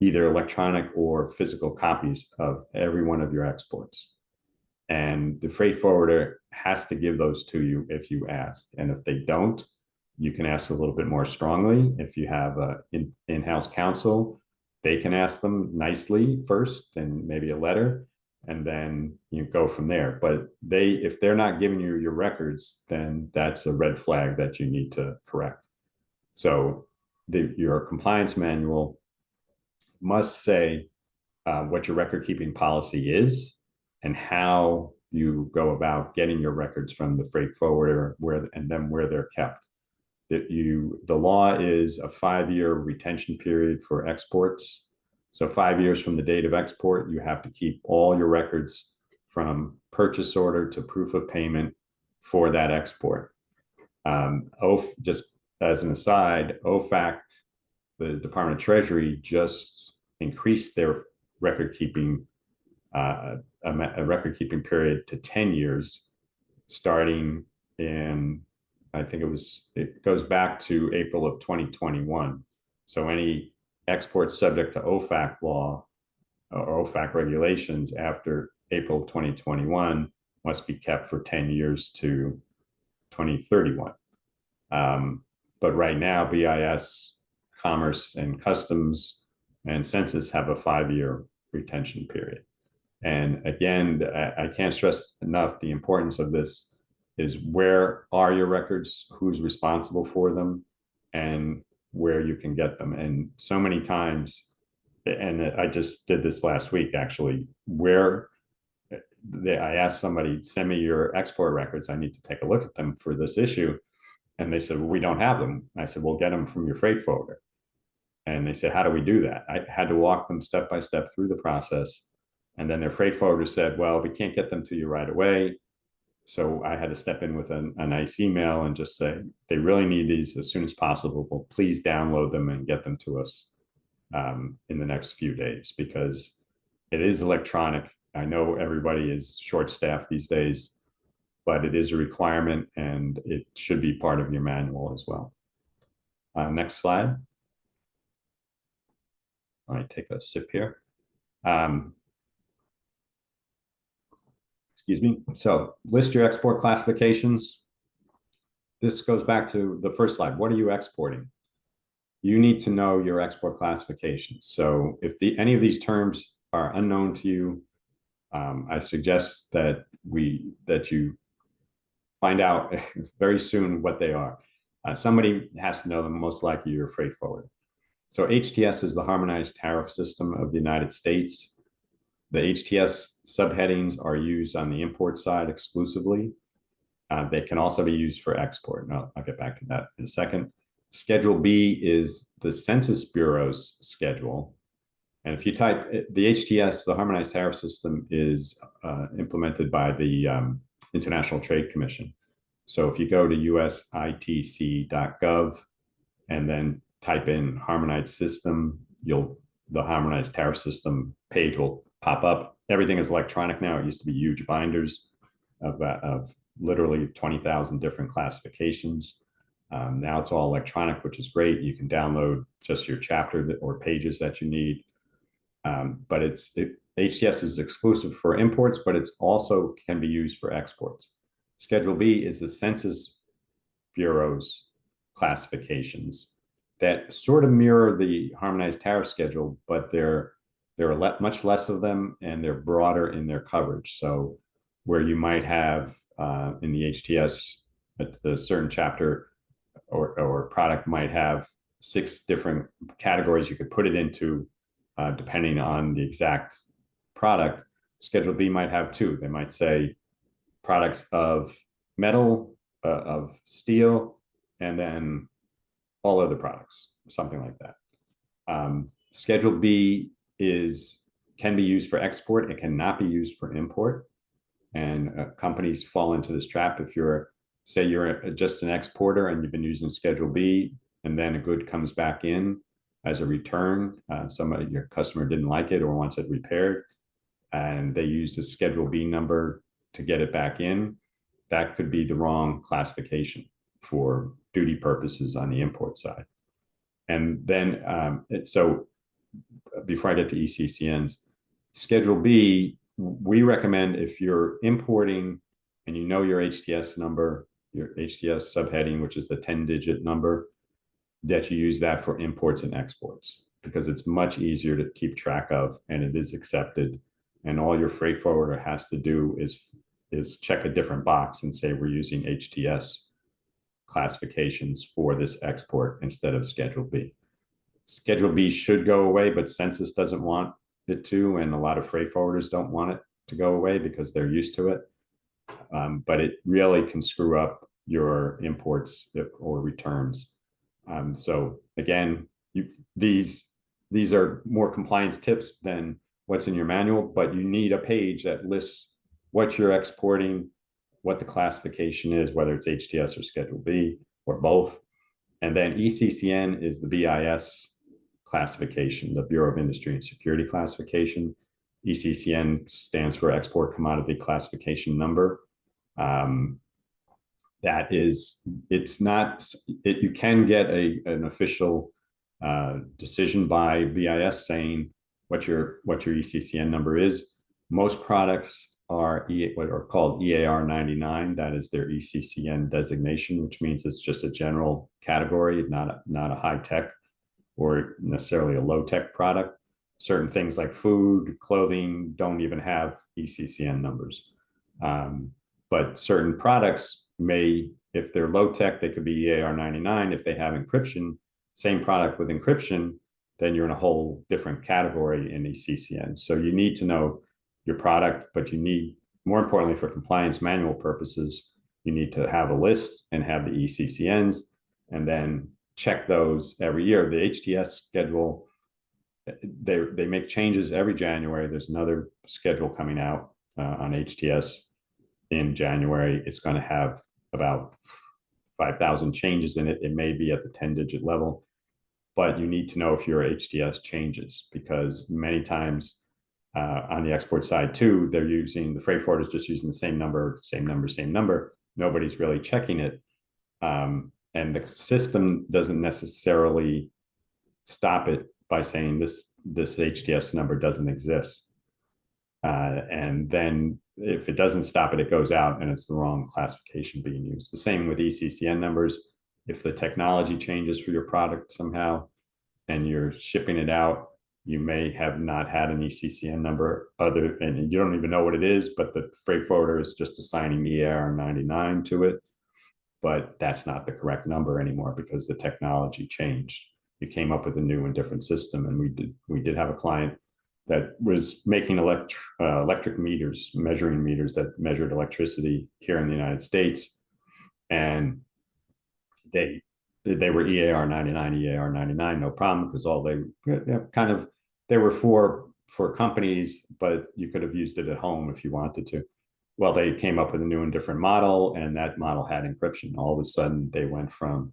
either electronic or physical copies of every one of your exports. And the freight forwarder has to give those to you if you ask. And if they don't, you can ask a little bit more strongly. If you have an in-house counsel, they can ask them nicely first, and maybe a letter, and then you go from there. But if they're not giving you your records, then that's a red flag that you need to correct. So your compliance manual must say what your record keeping policy is and how you go about getting your records from the freight forwarder, where they're kept. The law is a 5-year retention period for exports. So 5 years from the date of export, you have to keep all your records from purchase order to proof of payment for that export. Just as an aside, OFAC, the Department of Treasury, just increased their record-keeping a record-keeping period to 10 years, starting in, I think it goes back to April of 2021. So any exports subject to OFAC law or OFAC regulations after April 2021 must be kept for 10 years to 2031. But right now, BIS, Commerce and Customs, and Census have a 5-year retention period. And again, I can't stress enough the importance of this is where are your records, who's responsible for them, and where you can get them. And so many times, and I just did this last week actually, where I asked somebody, send me your export records, I need to take a look at them for this issue. And they said, well, we don't have them. I said, well, get them from your freight forwarder. And they said, how do we do that? I had to walk them step by step through the process. And then their freight forwarder said, well, we can't get them to you right away. So I had to step in with a nice email and just say, they really need these as soon as possible. Well, please download them and get them to us in the next few days, because it is electronic. I know everybody is short-staffed these days, but it is a requirement and it should be part of your manual as well. Next slide. All right, take a sip here. Excuse me. So list your export classifications. This goes back to the first slide. What are you exporting? You need to know your export classifications. So if any of these terms are unknown to you, I suggest that you find out very soon what they are. Somebody has to know them, most likely your freight forwarder. So HTS is the Harmonized Tariff System of the United States. The HTS subheadings are used on the import side exclusively. They can also be used for export. Now, I'll get back to that in a second. Schedule B is the Census Bureau's schedule. And if you type the HTS, the Harmonized Tariff System, is implemented by the International Trade Commission. So if you go to usitc.gov and then type in harmonized system, the Harmonized Tariff System page will pop up. Everything is electronic now. It used to be huge binders of literally 20,000 different classifications. Now it's all electronic, which is great. You can download just your chapter or pages that you need. But HTS is exclusive for imports, but it's also can be used for exports. Schedule B is the Census Bureau's classifications that sort of mirror the Harmonized Tariff Schedule, but there are much less of them and they're broader in their coverage. So where you might have in the HTS, a certain chapter or product might have 6 different categories you could put it into, depending on the exact product. Schedule B might have 2. They might say products of metal, of steel, and then all other products, something like that. Schedule B can be used for export. It cannot be used for import. And companies fall into this trap. If you're just an exporter and you've been using Schedule B, and then a good comes back in as a return, your customer didn't like it or wants it repaired, and they use the Schedule B number to get it back in, that could be the wrong classification for duty purposes on the import side. And then, so before I get to ECCNs, Schedule B, we recommend if you're importing and you know your HTS number, your HTS subheading, which is the 10-digit number, that you use that for imports and exports, because it's much easier to keep track of and it is accepted. And all your freight forwarder has to do is check a different box and say we're using HTS classifications for this export instead of Schedule B. Schedule B should go away, but Census doesn't want it to, and a lot of freight forwarders don't want it to go away because they're used to it. But it really can screw up your imports or returns. So again, these are more compliance tips than what's in your manual, but you need a page that lists what you're exporting, what the classification is, whether it's HTS or Schedule B or both. And then ECCN is the BIS classification, the Bureau of Industry and Security classification. ECCN stands for Export Commodity Classification Number. That is, it's not, you can get an official decision by BIS saying what your ECCN number is. Most products are what are called EAR 99. That is their ECCN designation, which means it's just a general category, not a high tech or necessarily a low tech product. Certain things like food, clothing don't even have ECCN numbers. But certain products may, if they're low tech, they could be EAR 99. If they have encryption, same product with encryption, then you're in a whole different category in ECCN. So you need to know your product, but you need, more importantly, for compliance manual purposes, you need to have a list and have the ECCNs, and then check those every year. The HTS schedule, they make changes every January. There's another schedule coming out on HTS in January. It's going to have about 5,000 changes in it. It may be at the 10-digit level, but you need to know if your HTS changes, because many times on the export side too, they're using, the freight forwarders just using the same number. Nobody's really checking it. And the system doesn't necessarily stop it by saying this HTS number doesn't exist. And then if it doesn't stop it, it goes out and it's the wrong classification being used. The same with ECCN numbers. If the technology changes for your product somehow and you're shipping it out, you may have not had an ECCN number and you don't even know what it is, but the freight forwarder is just assigning EAR 99 to it. But that's not the correct number anymore because the technology changed. You came up with a new and different system. And we did have a client that was making electric meters, measuring meters that measured electricity here in the United States. And they were EAR 99, no problem, because all they were for companies, but you could have used it at home if you wanted to. Well, they came up with a new and different model, and that model had encryption. All of a sudden, they went from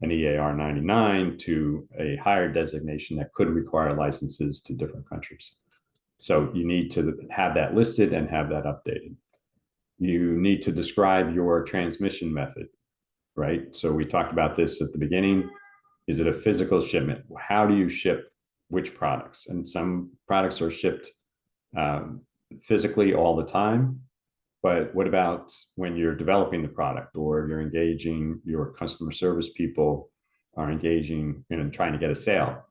an EAR 99 to a higher designation that could require licenses to different countries. So you need to have that listed and have that updated. You need to describe your transmission method, right? So we talked about this at the beginning. Is it a physical shipment? How do you ship which products? And some products are shipped physically all the time. But what about when you're developing the product, or you're engaging, your customer service people are engaging in trying to get a sale?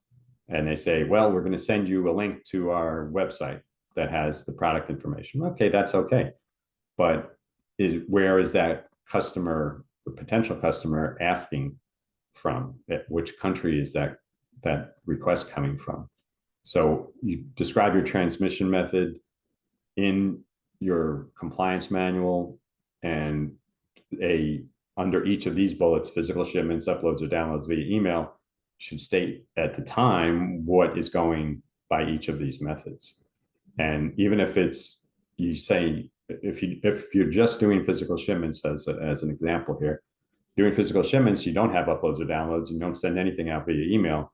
And they say, well, we're going to send you a link to our website that has the product information. Okay, that's okay. But where is that customer, the potential customer, asking from? Which country is that request coming from? So you describe your transmission method in your compliance manual, and under each of these bullets, physical shipments, uploads or downloads via email, should state at the time what is going by each of these methods. And even if it's, you say, if you're just doing physical shipments, as an example here, doing physical shipments, you don't have uploads or downloads, you don't send anything out via email,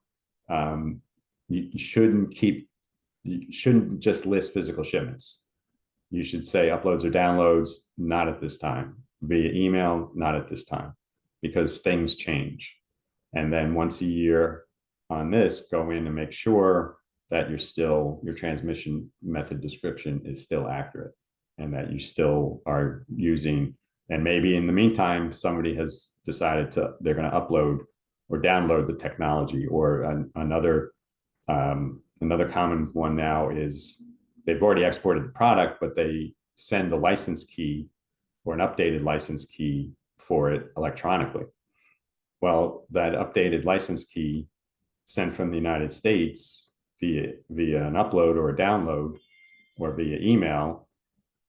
you shouldn't just list physical shipments. You should say uploads or downloads, not at this time. Via email, not at this time, because things change. And then once a year on this, go in and make sure that your transmission method description is still accurate, and that you still are using, and maybe in the meantime, somebody has decided they're going to upload or download the technology. Or another common one now is, they've already exported the product, but they send the license key or an updated license key for it electronically. Well, that updated license key sent from the United States via an upload or a download or via email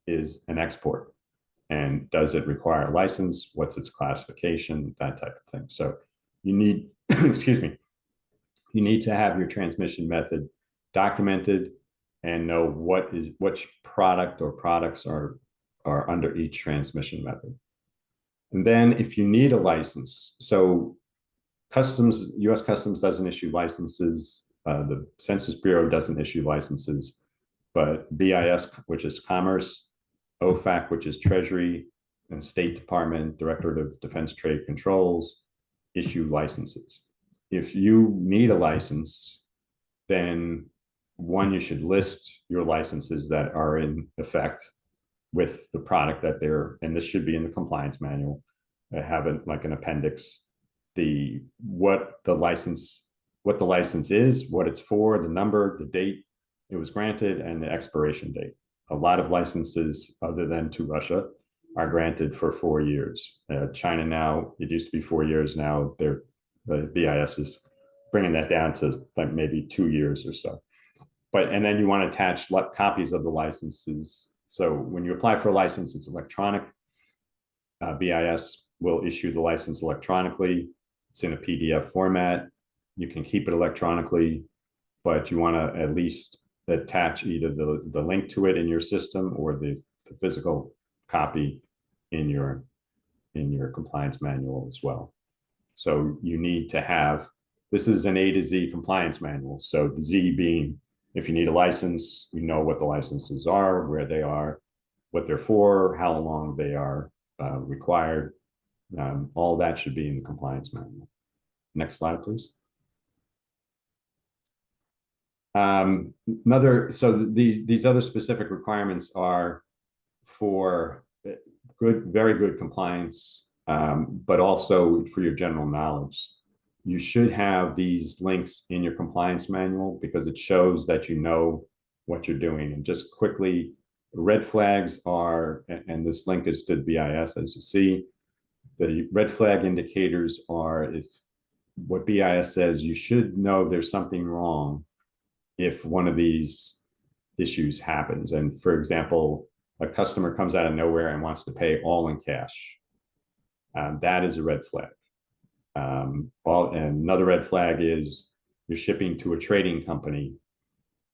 is an export. And does it require a license? What's its classification? That type of thing. So you need, you need to have your transmission method documented and know which product or products are are under each transmission method. And then if you need a license, so Customs, US Customs doesn't issue licenses, the Census Bureau doesn't issue licenses, but BIS, which is Commerce, OFAC, which is Treasury, and State Department, Directorate of Defense Trade Controls, issue licenses. If you need a license, then one, you should list your licenses that are in effect with the product that they're, and this should be in the compliance manual, have it like an appendix, what the license is, what it's for, the number, the date it was granted, and the expiration date. A lot of licenses, other than to Russia, are granted for 4 years. China now, it used to be 4 years. Now the BIS is bringing that down to like maybe 2 years or so. But, and then you want to attach copies of the licenses. So when you apply for a license, it's electronic. BIS will issue the license electronically. It's in a PDF format. You can keep it electronically, but you want to at least attach either the link to it in your system or the physical copy in your compliance manual as well. So you need to have, this is an A to Z compliance manual. So the Z being, if you need a license, you know what the licenses are, where they are, what they're for, how long they are required. All that should be in the compliance manual. Next slide, please. So these other specific requirements are for very good compliance, but also for your general knowledge. You should have these links in your compliance manual because it shows that you know what you're doing. And just quickly, red flags are, and this link is to BIS, as you see. The red flag indicators are if what BIS says, you should know there's something wrong if one of these issues happens. And for example, a customer comes out of nowhere and wants to pay all in cash. That is a red flag. And another red flag is you're shipping to a trading company,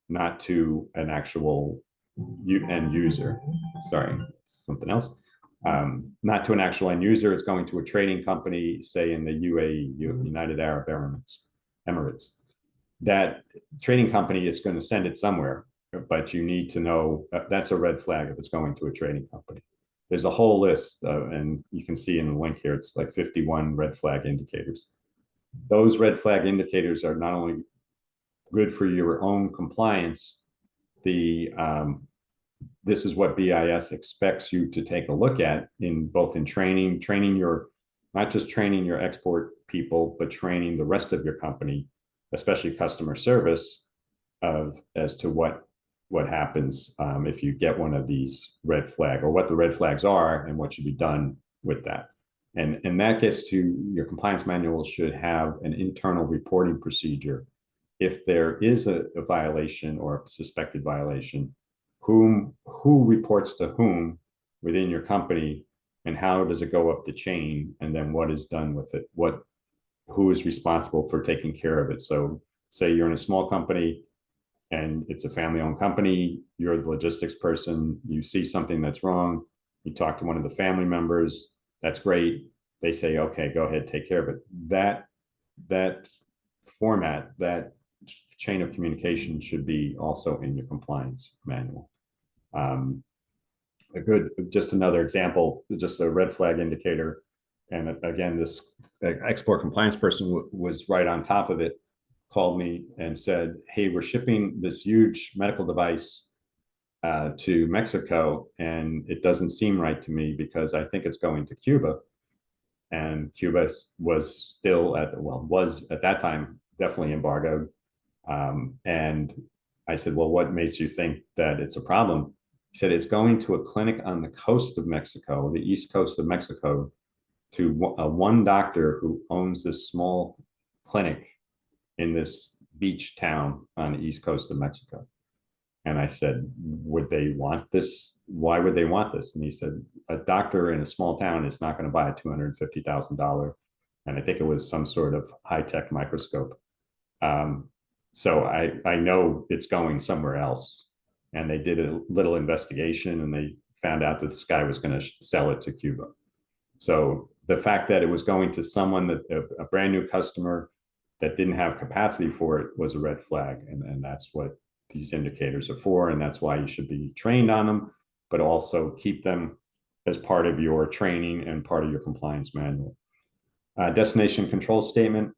not to an actual end user. Sorry, something else. Not to an actual end user. It's going to a trading company, say in the UAE, United Arab Emirates. That trading company is going to send it somewhere, but you need to know that's a red flag if it's going to a trading company. There's a whole list, and you can see in the link here, it's like 51 red flag indicators. Those red flag indicators are not only good for your own compliance, this is what BIS expects you to take a look at in training your, not just training your export people, but training the rest of your company, especially customer service, as to what happens if you get one of these red flag, or what the red flags are and what should be done with that. And that gets to your compliance manual should have an internal reporting procedure. If there is a violation or a suspected violation, who reports to whom within your company, and how does it go up the chain, and then what is done with it? Who is responsible for taking care of it? So say you're in a small company and it's a family-owned company, you're the logistics person, you see something that's wrong, you talk to one of the family members, that's great. They say, okay, go ahead, take care of it. That format, that chain of communication should be also in your compliance manual. Just another example, just a red flag indicator. And again, this export compliance person was right on top of it, called me and said, hey, we're shipping this huge medical device to Mexico, and it doesn't seem right to me because I think it's going to Cuba. And Cuba was at that time definitely embargoed. And I said, well, what makes you think that it's a problem? He said, it's going to a clinic on the coast of Mexico, the east coast of Mexico, to one doctor who owns this small clinic in this beach town on the east coast of Mexico. And I said, would they want this? Why would they want this? And he said, a doctor in a small town is not going to buy a $250,000. And I think it was some sort of high-tech microscope. So I know it's going somewhere else. And they did a little investigation and they found out that this guy was going to sell it to Cuba. So the fact that it was going to someone that a brand new customer that didn't have capacity for it was a red flag. And that's what these indicators are for. And that's why you should be trained on them, but also keep them as part of your training and part of your compliance manual. Destination control statement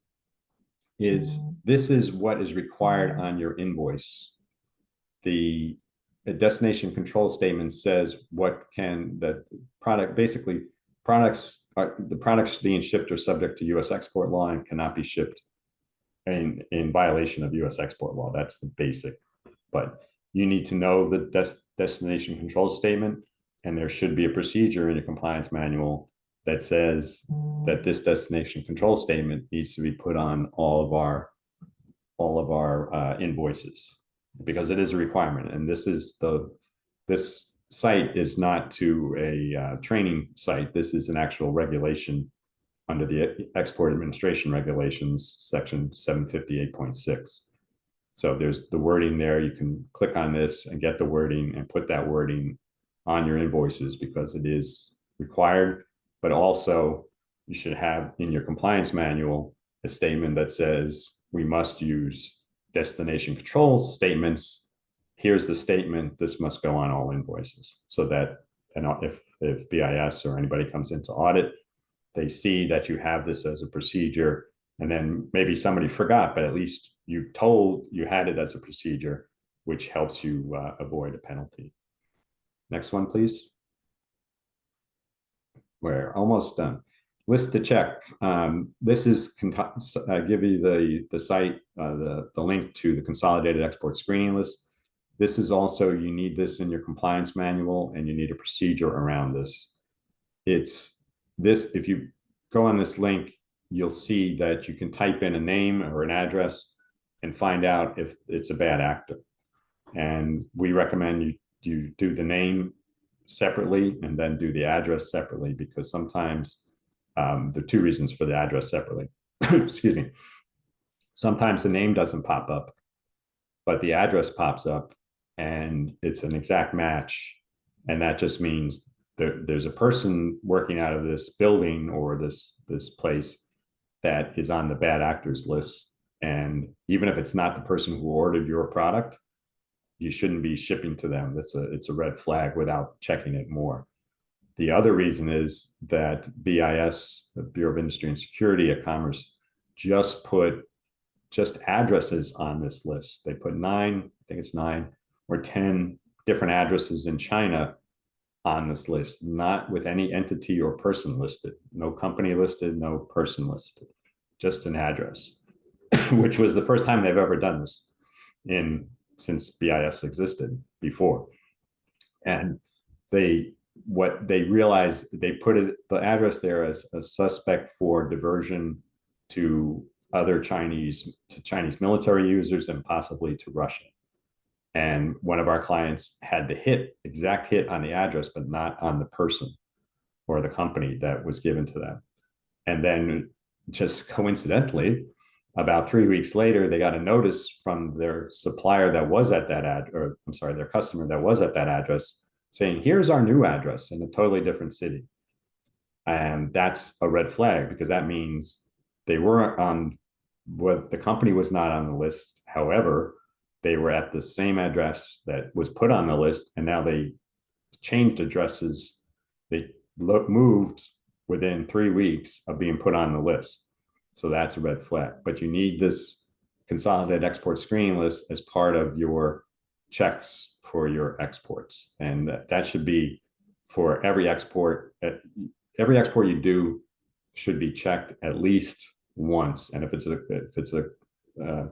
this is what is required on your invoice. The destination control statement says what can the product, basically the products being shipped are subject to U.S. export law and cannot be shipped in violation of U.S. export law. That's the basic. But you need to know the destination control statement, and there should be a procedure in your compliance manual that says that this destination control statement needs to be put on all of our invoices, because it is a requirement. And this site is not to a training site. This is an actual regulation under the Export Administration Regulations, section 758.6. So there's the wording there. You can click on this and get the wording and put that wording on your invoices, because it is required. But also you should have in your compliance manual a statement that says we must use destination control statements. Here's the statement. This must go on all invoices, so that if BIS or anybody comes into audit, they see that you have this as a procedure. And then maybe somebody forgot, but at least you had it as a procedure, which helps you avoid a penalty. Next one, please. We're almost done. List to check. This is give you the site, the link to the consolidated export screening list. This is also, you need this in your compliance manual, and you need a procedure around this. If you go on this link, you'll see that you can type in a name or an address and find out if it's a bad actor. And we recommend you do the name separately and then do the address separately, because sometimes there are two reasons for the address separately. Excuse me. Sometimes the name doesn't pop up, but the address pops up and it's an exact match. And that just means there's a person working out of this building or this place that is on the bad actors list. And even if it's not the person who ordered your product, you shouldn't be shipping to them. It's a red flag without checking it more. The other reason is that BIS, the Bureau of Industry and Security of Commerce, just put addresses on this list. They put 9 or 10 different addresses in China on this list, not with any entity or person listed. No company listed, no person listed, just an address, which was the first time they've ever done this since BIS existed before. And what they realized, they put the address there as a suspect for diversion to other Chinese military users and possibly to Russia. And one of our clients had the exact hit on the address, but not on the person or the company that was given to them. And then just coincidentally, about 3 weeks later, they got a notice from their supplier that was at that their customer that was at that address, saying, here's our new address in a totally different city. And that's a red flag, because that means they weren't on the company was not on the list. However, they were at the same address that was put on the list, and now they changed addresses. They moved within 3 weeks of being put on the list. So that's a red flag. But you need this consolidated export screening list as part of your checks for your exports. And that should be for every export. Every export you do should be checked at least once. And if it's a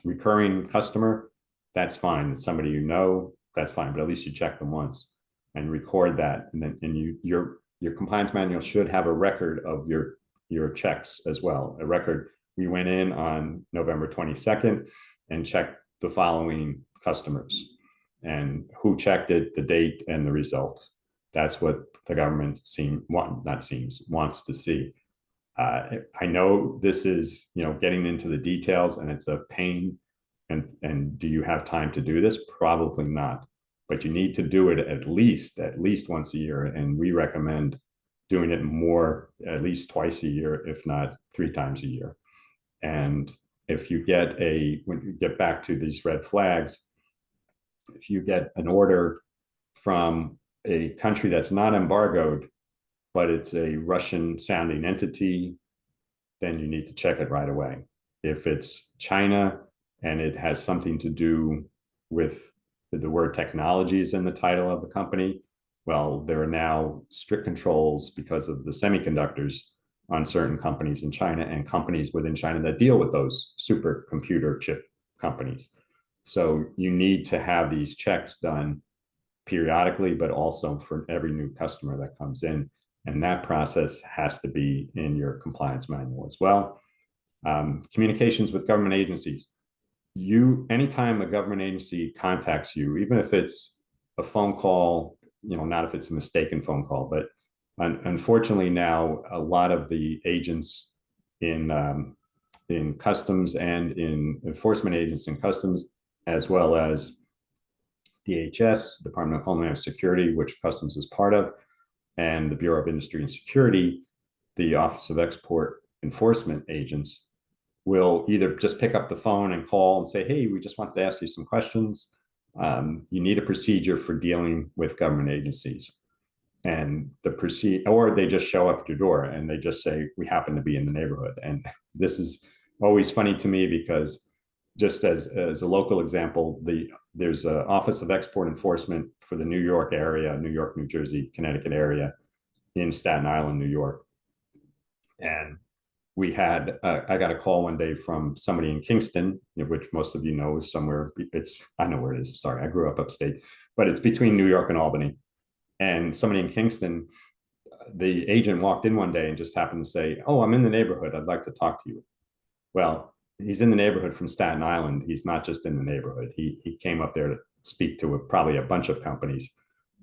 recurring customer, that's fine. It's somebody you know, that's fine. But at least you check them once and record that. And then your compliance manual should have a record of your checks as well. A record. We went in on November 22nd and checked the following customers and who checked it, the date, and the result. That's what the government wants to see. I know this is getting into the details, and it's a pain. And do you have time to do this? Probably not. but you need to do it at least once a year. And we recommend doing it more, at least twice a year, if not 3 times a year. And if you get when you get back to these red flags, if you get an order from a country that's not embargoed, but it's a Russian sounding entity, then you need to check it right away. If it's China and it has something to do with the word technologies in the title of the company, well, there are now strict controls because of the semiconductors on certain companies in China and companies within China that deal with those supercomputer chip companies. So you need to have these checks done periodically, but also for every new customer that comes in. And that process has to be in your compliance manual as well. Communications with government agencies. Anytime a government agency contacts you, even if it's a phone call, not if it's a mistaken phone call, but unfortunately now a lot of the agents in customs and in enforcement agents in customs, as well as DHS, Department of Homeland Security, which Customs is part of, and the Bureau of Industry and Security, the Office of Export Enforcement agents, will either just pick up the phone and call and say, hey, we just wanted to ask you some questions. You need a procedure for dealing with government agencies. And or they just show up at your door and they just say, we happen to be in the neighborhood. And this is always funny to me because just as a local example, there's an Office of Export Enforcement for the New York area, New York, New Jersey, Connecticut area in Staten Island, New York. And I got a call one day from somebody in Kingston, which most of you know is somewhere, I know where it is, sorry, I grew up upstate, but it's between New York and Albany. And somebody in Kingston, the agent walked in one day and just happened to say, oh, I'm in the neighborhood, I'd like to talk to you. Well, he's in the neighborhood from Staten Island. He's not just in the neighborhood. He came up there to speak to probably a bunch of companies,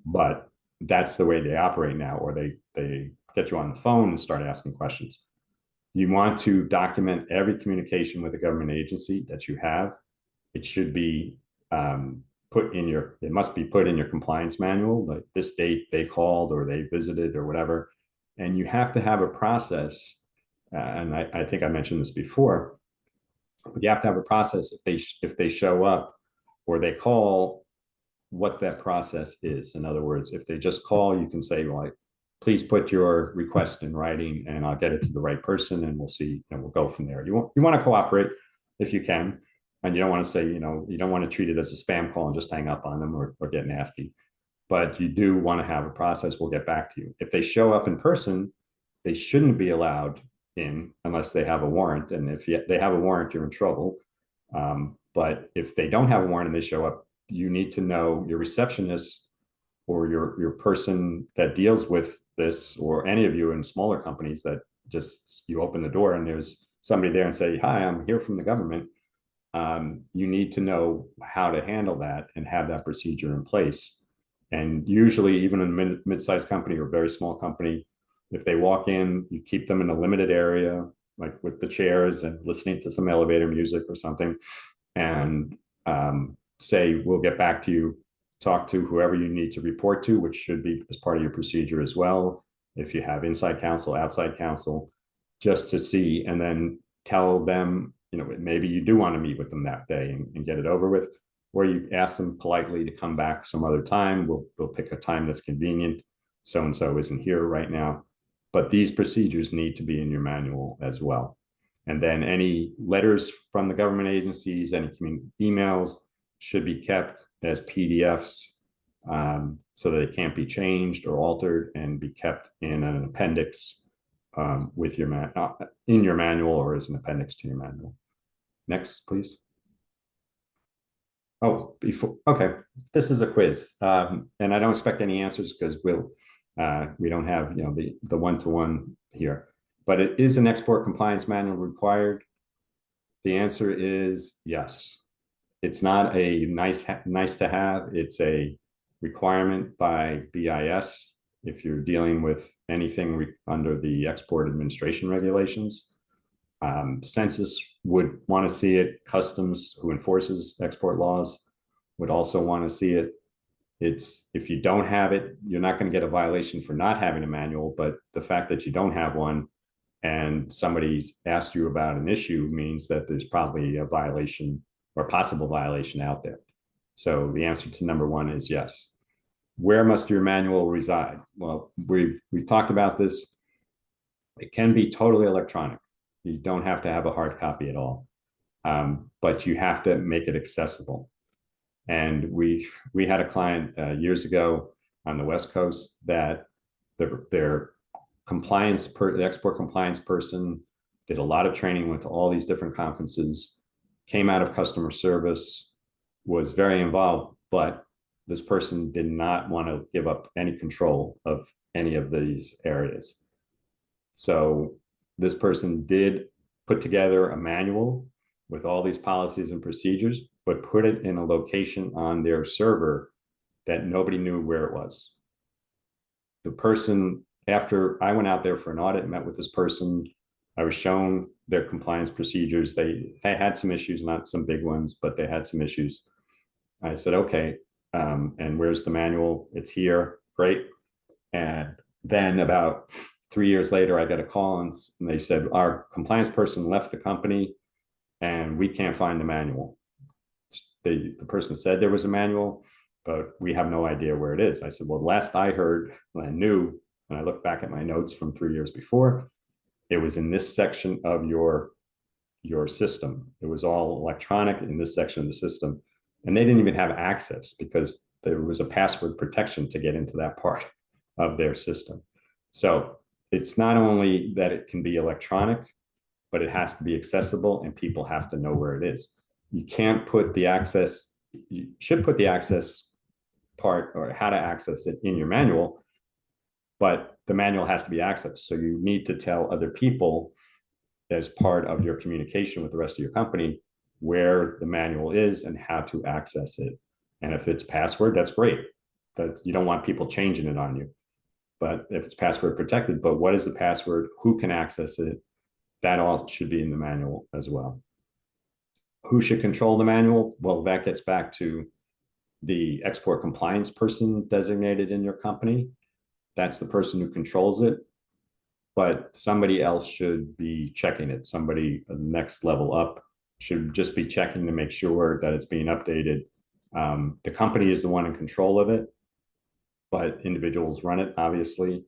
but that's the way they operate now, or they get you on the phone and start asking questions. You want to document every communication with a government agency that you have. It should be it must be put in your compliance manual, like this date they called or they visited or whatever. And you have to have a process. And I think I mentioned this before, but you have to have a process if they show up or they call, what that process is. In other words, if they just call, you can say, well, please put your request in writing and I'll get it to the right person and we'll see, and we'll go from there. You want to cooperate if you can. And you don't want to say, you don't want to treat it as a spam call and just hang up on them or get nasty. But you do want to have a process. We'll get back to you. If they show up in person, they shouldn't be allowed in unless they have a warrant. And if they have a warrant, you're in trouble. But if they don't have a warrant and they show up, you need to know your receptionist or your person that deals with this, or any of you in smaller companies that just, you open the door and there's somebody there and say, hi, I'm here from the government. You need to know how to handle that and have that procedure in place. And usually even in a mid-sized company or very small company, if they walk in, you keep them in a limited area, like with the chairs and listening to some elevator music or something, and say, we'll get back to you, talk to whoever you need to report to, which should be as part of your procedure as well. If you have inside counsel, outside counsel, just to see, and then tell them, maybe you do want to meet with them that day and get it over with, or you ask them politely to come back some other time. We'll pick a time that's convenient. So-and-so isn't here right now. But these procedures need to be in your manual as well. And then any letters from the government agencies, any emails should be kept as PDFs so that it can't be changed or altered, and be kept in an appendix with in your manual or as an appendix to your manual. Next, please. Oh, okay, this is a quiz, and I don't expect any answers because we don't have the one-to-one here, but is an export compliance manual required? The answer is yes. It's not a nice to have. It's a requirement by BIS if you're dealing with anything under the export administration regulations. Census would want to see it. Customs, who enforces export laws, would also want to see it. It's if you don't have it, you're not going to get a violation for not having a manual, but the fact that you don't have one and somebody's asked you about an issue means that there's probably a violation or possible violation out there. So the answer to number one is yes. Where must your manual reside? Well, we've talked about this. It can be totally electronic. You don't have to have a hard copy at all, but you have to make it accessible. And we had a client years ago on the West Coast that their the export compliance person did a lot of training, went to all these different conferences, came out of customer service, was very involved, but this person did not want to give up any control of any of these areas. So this person did put together a manual with all these policies and procedures, but put it in a location on their server that nobody knew where it was. The person, after I went out there for an audit, met with this person, I was shown their compliance procedures. They had some issues, not some big ones, but they had some issues. I said, okay, and where's the manual? It's here, great. And then about 3 years later, I got a call and they said, our compliance person left the company and we can't find the manual. The person said there was a manual, but we have no idea where it is. I said, well, last I heard, when I knew, when I looked back at my notes from 3 years before, it was in this section of your system. It was all electronic in this section of the system. And they didn't even have access because there was a password protection to get into that part of their system. So it's not only that it can be electronic, but it has to be accessible and people have to know where it is. You can't put the access, you should put the access part or how to access it in your manual, but the manual has to be accessed. So you need to tell other people as part of your communication with the rest of your company where the manual is and how to access it. And if it's password, that's great. But you don't want people changing it on you. But if it's password protected, but what is the password? Who can access it? That all should be in the manual as well. Who should control the manual? Well, that gets back to the export compliance person designated in your company. That's the person who controls it, but somebody else should be checking it. Somebody next level up should just be checking to make sure that it's being updated. The company is the one in control of it, but individuals run it, obviously.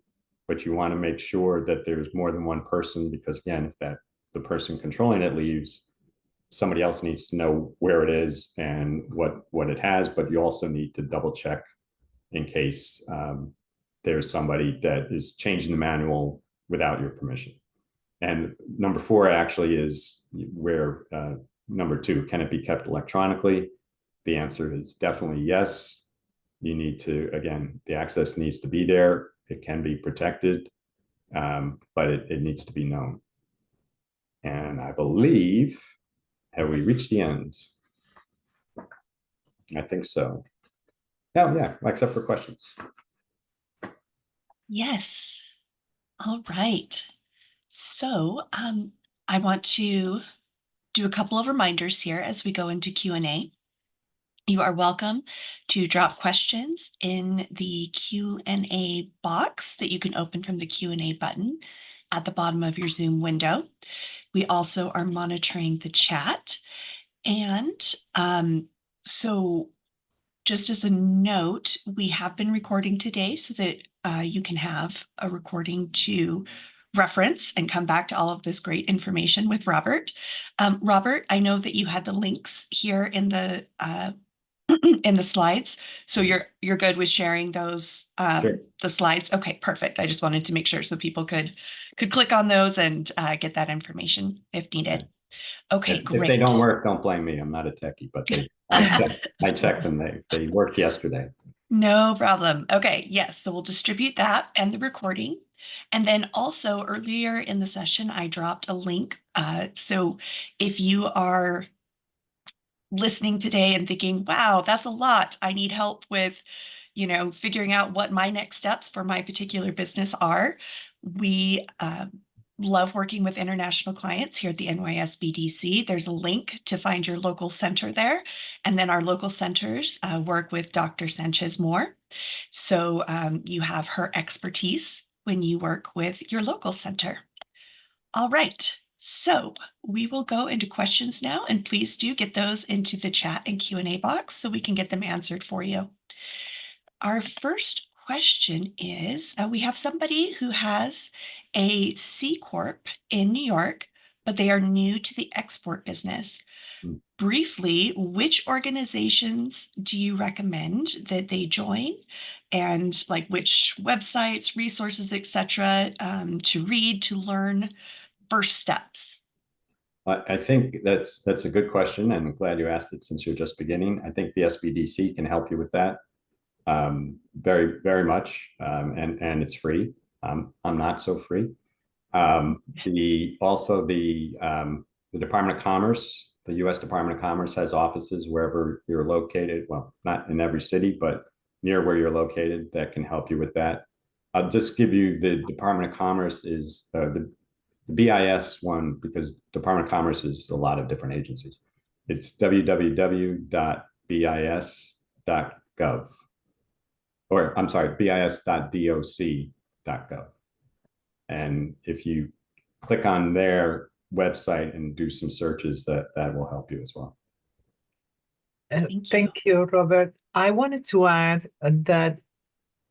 But you want to make sure that there's more than one person, because again, if the person controlling it leaves, somebody else needs to know where it is and what it has, but you also need to double check in case there's somebody that is changing the manual without your permission. And number 4 actually is where number 2, can it be kept electronically? The answer is definitely yes. You need to, again, the access needs to be there. It can be protected, but it needs to be known. And I believe, have we reached the end? I think so. Oh, yeah, except for questions. Yes. All right. So I want to do a couple of reminders here as we go into Q&A. You are welcome to drop questions in the Q&A box that you can open from the Q&A button at the bottom of your Zoom window. We also are monitoring the chat. And so just as a note, we have been recording today so that you can have a recording to reference and come back to all of this great information with Robert. Robert, I know that you had the links here in the in the slides, so you're good with sharing those Sure. the slides. Okay, perfect. I just wanted to make sure so people could click on those and get that information if needed. Okay, great. If they don't work, don't blame me. I'm not a techie, but I checked them. They worked yesterday. No problem. Okay, yes, so we'll distribute that and the recording. And then also earlier in the session, I dropped a link. So if you are listening today and thinking, wow, that's a lot, I need help with, figuring out what my next steps for my particular business are, we love working with international clients here at the NYSBDC. There's a link to find your local center there. And then our local centers work with Dr. Sanchez Moore. So you have her expertise when you work with your local center. All right. So we will go into questions now, and please do get those into the chat and Q&A box so we can get them answered for you. Our first question is, we have somebody who has a C Corp in New York, but they are new to the export business. Briefly, which organizations do you recommend that they join, and like which websites, resources, etc., to read, to learn, first steps? I think that's a good question, and I'm glad you asked it since you're just beginning. I think the SBDC can help you with that very, very much, and it's free. I'm not so free. The Department of Commerce, the U.S. Department of Commerce has offices wherever you're located. Well, not in every city, but near where you're located, that can help you with that. I'll just give you the Department of Commerce is the BIS one, because Department of Commerce is a lot of different agencies. It's www.bis.gov, or I'm sorry, bis.doc.gov. And if you click on their website and do some searches, that will help you as well. Thank you, Robert. I wanted to add that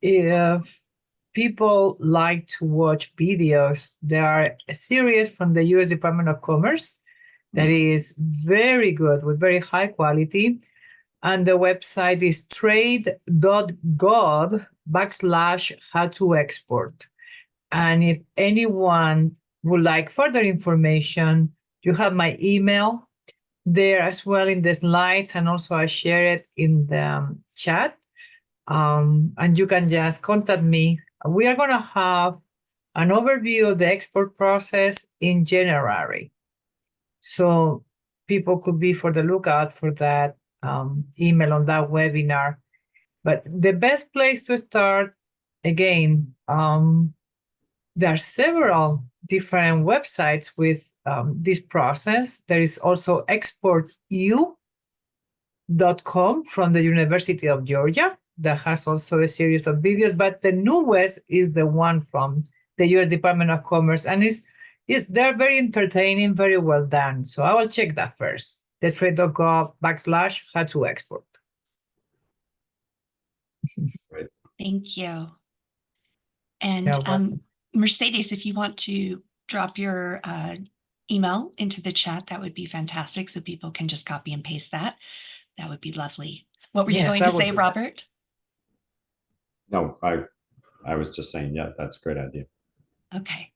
if people like to watch videos, there are a series from the U.S. Department of Commerce that is very good, with very high quality. And the website is trade.gov/how-to-export. And if anyone would like further information, you have my email there as well in the slides, and also I share it in the chat. And you can just contact me. We are going to have an overview of the export process in January. So people could be for the lookout for that email on that webinar. But the best place to start, again, there are several different websites with this process. There is also exportu.com from the University of Georgia that has also a series of videos, but the newest is the one from the U.S. Department of Commerce, and they're very entertaining, very well done. So I will check that first, the trade.gov/how-to-export. Right. Thank you. And Mercedes, if you want to drop your email into the chat, that would be fantastic, so people can just copy and paste that. That would be lovely. What were you going to say, Robert? No, I was just saying, yeah, that's a great idea. Okay,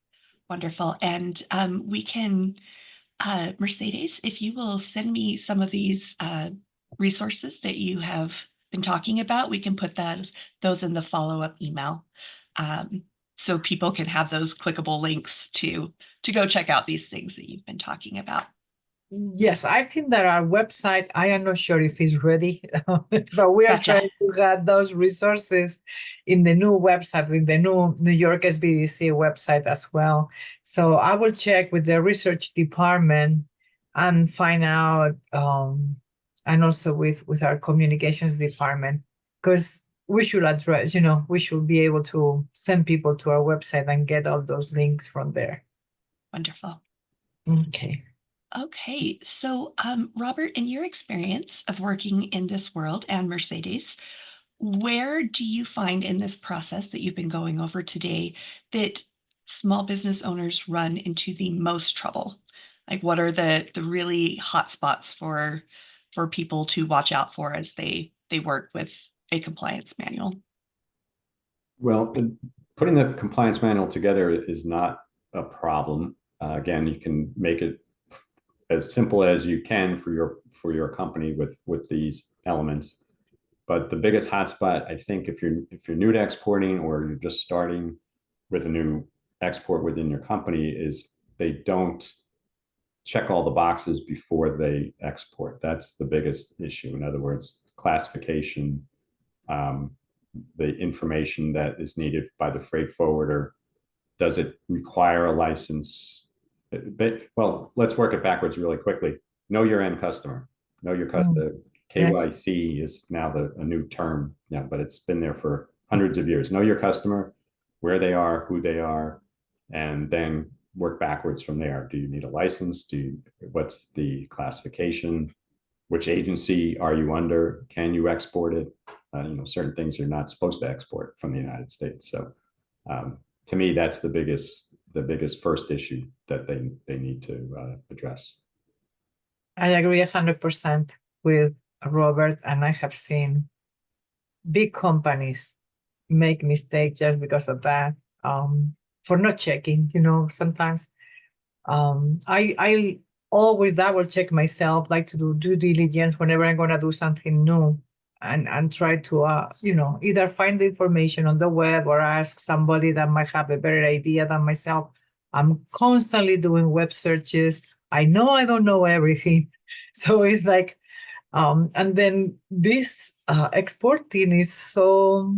wonderful. And we can, Mercedes, if you will send me some of these resources that you have been talking about, we can put those in the follow-up email. So people can have those clickable links to go check out these things that you've been talking about. Yes, I think that our website, I am not sure if it's ready, but we are trying to have those resources in the new website, with the new New York SBDC website as well. So I will check with the research department and find out, and also with our communications department, because we should address, we should be able to send people to our website and get all those links from there. Wonderful. Okay, so Robert, in your experience of working in this world, and Mercedes, where do you find in this process that you've been going over today that small business owners run into the most trouble? Like, what are the really hot spots for people to watch out for as they work with a compliance manual? Well, putting the compliance manual together is not a problem. Again, you can make it as simple as you can for your company with these elements. But the biggest hotspot, I think, if you're new to exporting, or you're just starting with a new export within your company, is they don't check all the boxes before they export. That's the biggest issue. In other words, classification, the information that is needed by the freight forwarder, Does it require a license? Well, let's work it backwards really quickly. Know your end customer. Know your customer. Yes. KYC is now a new term, yeah, but it's been there for hundreds of years. Know your customer, where they are, who they are, and then work backwards from there. Do you need a license? What's the classification? Which agency are you under? Can you export it? Certain things you're not supposed to export from the United States. So to me, that's the biggest first issue that they need to address. I agree 100% with Robert, and I have seen big companies make mistakes just because of that, for not checking. Sometimes I always double check myself, like to do due diligence whenever I'm gonna do something new, and try to either find the information on the web or ask somebody that might have a better idea than myself. I'm constantly doing web searches. I know I don't know everything, so it's like, and then this exporting is so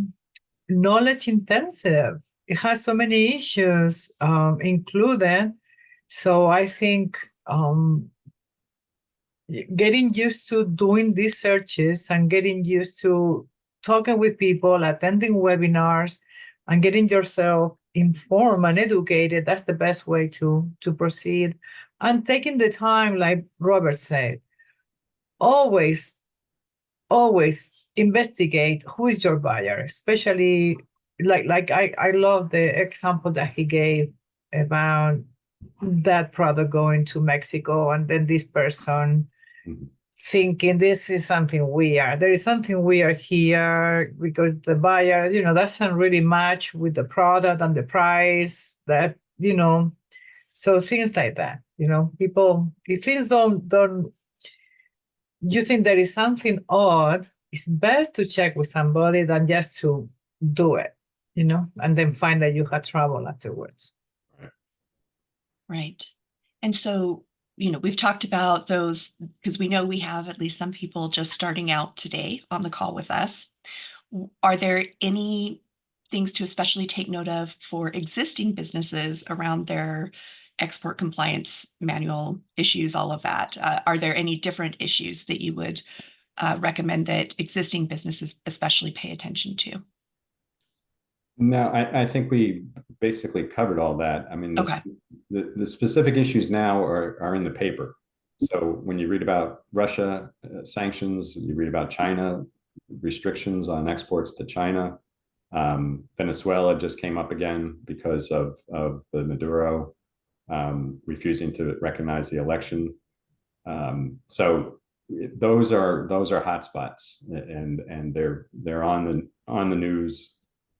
knowledge intensive. It has so many issues included. So I think getting used to doing these searches and getting used to talking with people, attending webinars, and getting yourself informed and educated, that's the best way to proceed. And taking the time, like Robert said, always investigate who is your buyer, especially like I love the example that he gave about that product going to Mexico, and then this person thinking this is something weird. There is something weird here because the buyer, doesn't really match with the product and the price that, so things like that, people, if things don't, you think there is something odd, it's best to check with somebody than just to do it, and then find that you had trouble afterwards. Right. And so, we've talked about those because we know we have at least some people just starting out today on the call with us. Are there any things to especially take note of for existing businesses around their export compliance manual issues, all of that? Are there any different issues that you would recommend that existing businesses especially pay attention to? No, I think we basically covered all that. I mean, Okay. the specific issues now are in the paper. So when you read about Russia sanctions, you read about China restrictions on exports to China. Venezuela just came up again because of the Maduro refusing to recognize the election. So those are hotspots, and they're on the news,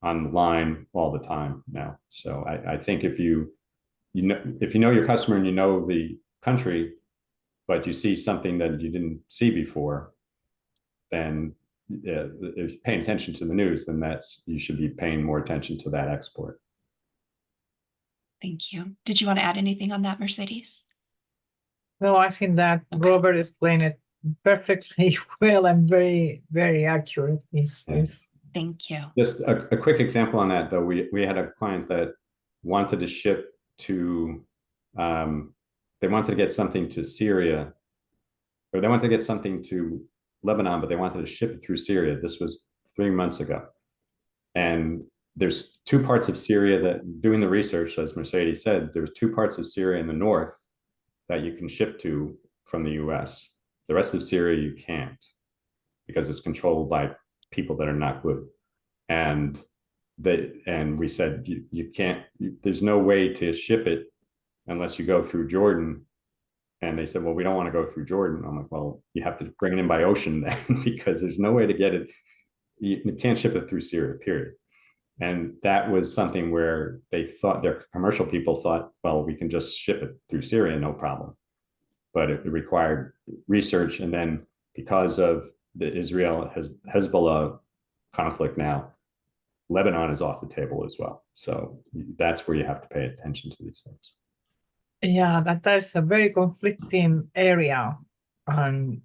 online all the time now. So I think if you know your customer and you know the country, but you see something that you didn't see before, then if you're paying attention to the news, then you should be paying more attention to that export. Thank you. Did you want to add anything on that, Mercedes? No, I think that Robert explained it perfectly well and very, very accurately. Yes. Thank you. Just a quick example on that, though. We had a client that wanted to ship to, they wanted to get something to Syria, or they wanted to get something to Lebanon, but they wanted to ship it through Syria. This was 3 months ago. And there's 2 parts of Syria that, doing the research, as Mercedes said, there's 2 parts of Syria in the north that you can ship to from the US. The rest of Syria you can't, because it's controlled by people that are not good. And we said, you can't, there's no way to ship it unless you go through Jordan. And they said, well, we don't want to go through Jordan. I'm like, well, you have to bring it in by ocean then, because there's no way to get it. You can't ship it through Syria, period. And that was something where they thought, their commercial people thought, well, we can just ship it through Syria, no problem. But it required research. And then because of the Hezbollah conflict now, Lebanon is off the table as well. So that's where you have to pay attention to these things. Yeah, that's a very conflicting area. And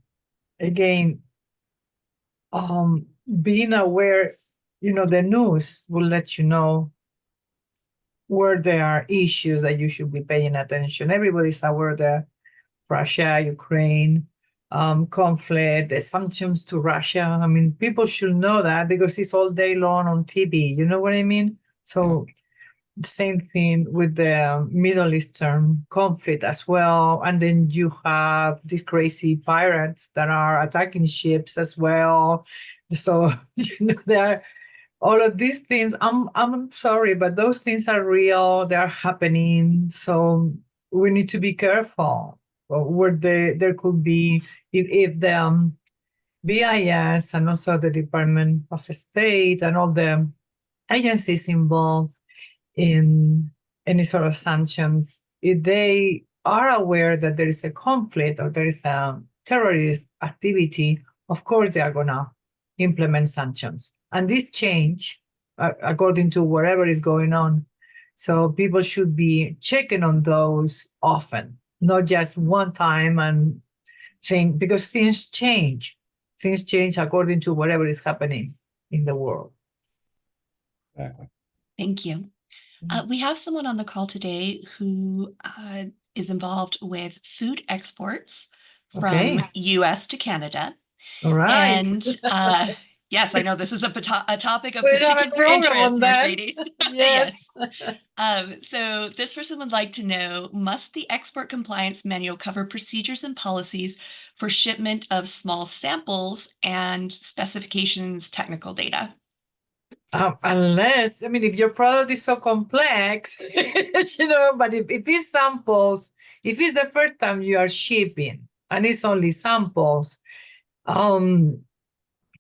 again, being aware, the news will let you know where there are issues that you should be paying attention. Everybody's aware that Russia, Ukraine, conflict, the sanctions to Russia. I mean, people should know that because it's all day long on TV. You know what I mean? So same thing with the Middle Eastern conflict as well. And then you have these crazy pirates that are attacking ships as well. So, there are all of these things. I'm sorry, but those things are real. They are happening. So we need to be careful where there could be, if the BIS and also the Department of State and all the agencies involved in any sort of sanctions, if they are aware that there is a conflict or there is a terrorist activity, of course they are going to implement sanctions. And this change according to whatever is going on. So people should be checking on those often, not just one time and think, because things change. Things change according to whatever is happening in the world. Exactly. Thank you. We have someone on the call today who is involved with food exports from Okay. US to Canada. All right. And yes, I know this is a topic of We have a particular program on interest, that. Mercedes. Yes. So this person would like to know, must the export compliance manual cover procedures and policies for shipment of small samples and specifications technical data? Unless, I mean, if your product is so complex, but if it's samples, if it's the first time you are shipping and it's only samples,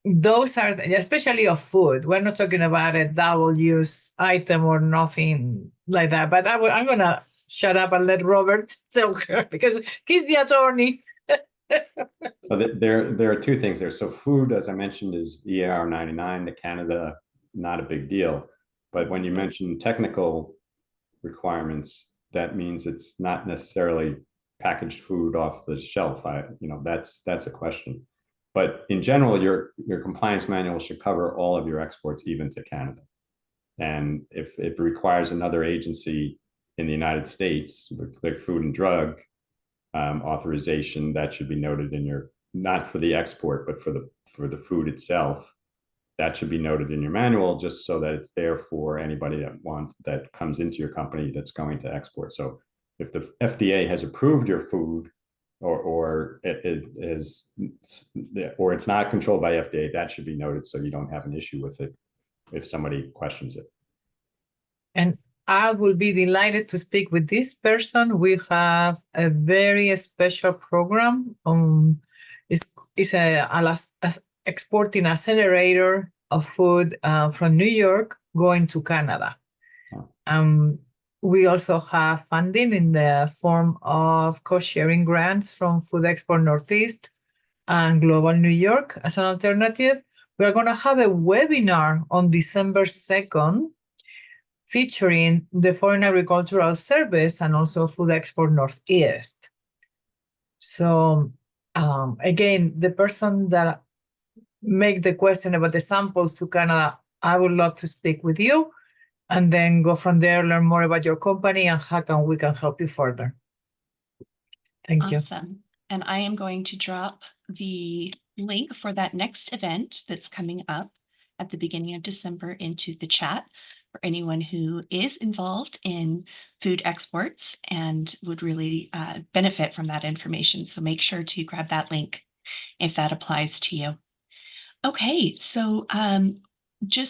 those are, especially of food. We're not talking about a double use item or nothing like that. But I'm going to shut up and let Robert tell her because he's the attorney. But there are two things there. So food, as I mentioned, is EAR 99 to Canada, not a big deal. But when you mention technical requirements, that means it's not necessarily packaged food off the shelf. That's a question. But in general, your compliance manual should cover all of your exports, even to Canada. And if it requires another agency in the United States, like Food and Drug authorization, that should be noted in your, not for the export, but for the food itself. That should be noted in your manual, just so that it's there for anybody that comes into your company that's going to export. So if the FDA has approved your food, or it's not controlled by FDA, that should be noted so you don't have an issue with it if somebody questions it. And I will be delighted to speak with this person. We have a very special program. It's a exporting accelerator of food from New York going to Canada. We also have funding in the form of cost-sharing grants from Food Export Northeast and Global New York as an alternative. We are going to have a webinar on December 2nd featuring the Foreign Agricultural Service and also Food Export Northeast. So again, the person that make the question about the samples to Canada, I would love to speak with you and then go from there, learn more about your company and how we can help you further. Thank you. Awesome. And I am going to drop the link for that next event that's coming up at the beginning of December into the chat for anyone who is involved in food exports and would really benefit from that information. So make sure to grab that link if that applies to you. Okay, so do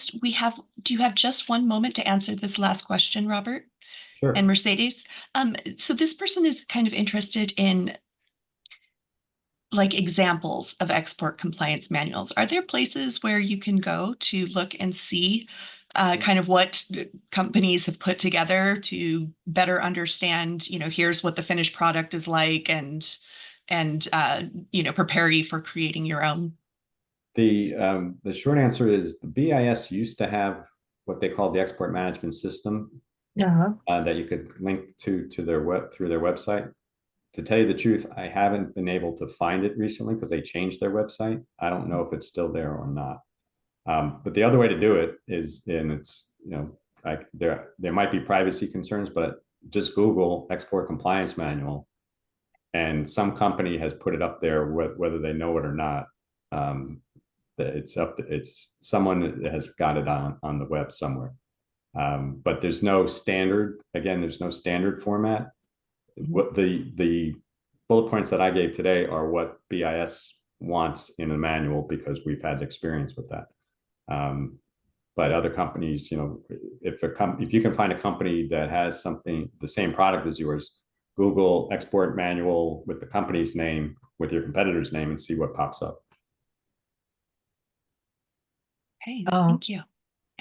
you have just one moment to answer this last question, Robert? Sure. And Mercedes? So this person is kind of interested in like examples of export compliance manuals. Are there places where you can go to look and see kind of what companies have put together to better understand, here's what the finished product is like and prepare you for creating your own? The short answer is the BIS used to have what they call the export management system that you could link to their through their website. To tell you the truth, I haven't been able to find it recently because they changed their website. I don't know if it's still there or not. But the other way to do it is, and it's there might be privacy concerns, but just Google export compliance manual, and some company has put it up there, whether they know it or not. It's someone that has got it on the web somewhere. But there's no standard. Again, there's no standard format. What the bullet points that I gave today are what BIS wants in a manual, because we've had experience with that. But other companies, if you can find a company that has something, the same product as yours, Google export manual with the company's name, with your competitor's name, and see what pops up. Okay, thank you.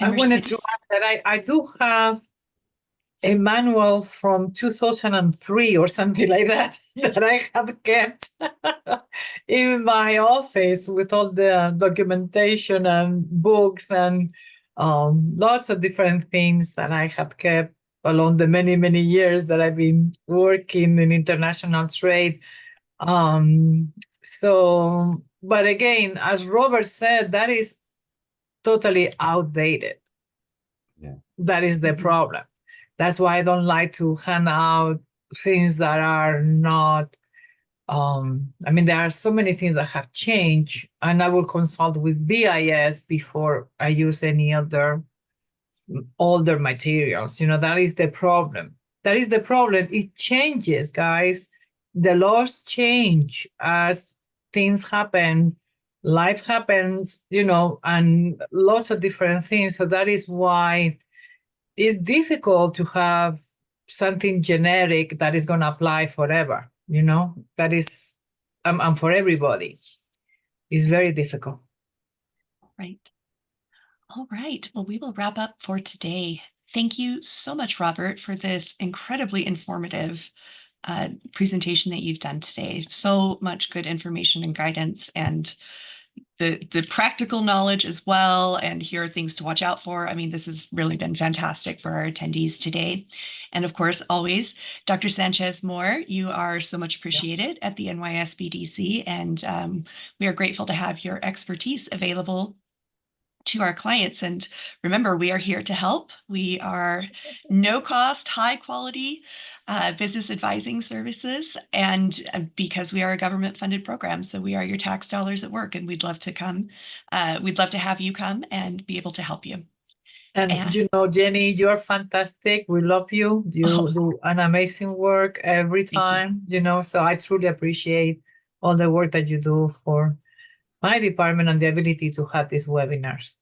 I wanted to add that I do have a manual from 2003 or something like that that I have kept in my office with all the documentation and books and lots of different things that I have kept along the many, many years that I've been working in international trade. But again, as Robert said, that is totally outdated. Yeah. That is the problem. That's why I don't like to hand out things that are not, there are so many things that have changed, and I will consult with BIS before I use any other older materials. That is the problem. That is the problem. It changes, guys. The laws change as things happen. Life happens, and lots of different things. So that is why it's difficult to have something generic that is going to apply forever, that is, and for everybody. It's very difficult. Right. All right. Well, we will wrap up for today. Thank you so much, Robert, for this incredibly informative presentation that you've done today. So much good information and guidance, and the practical knowledge as well, and here are things to watch out for. This has really been fantastic for our attendees today. And of course, always, Dr. Sanchez-Moore, you are so much appreciated at the NYSBDC, and we are grateful to have your expertise available to our clients. And remember, we are here to help. We are no cost, high quality business advising services, and because we are a government funded program, so we are your tax dollars at work, and we'd love to have you come and be able to help you. And Jenny, you're fantastic. We love you. You do an amazing work every time, so I truly appreciate all the work that you do for my department and the ability to have these webinars.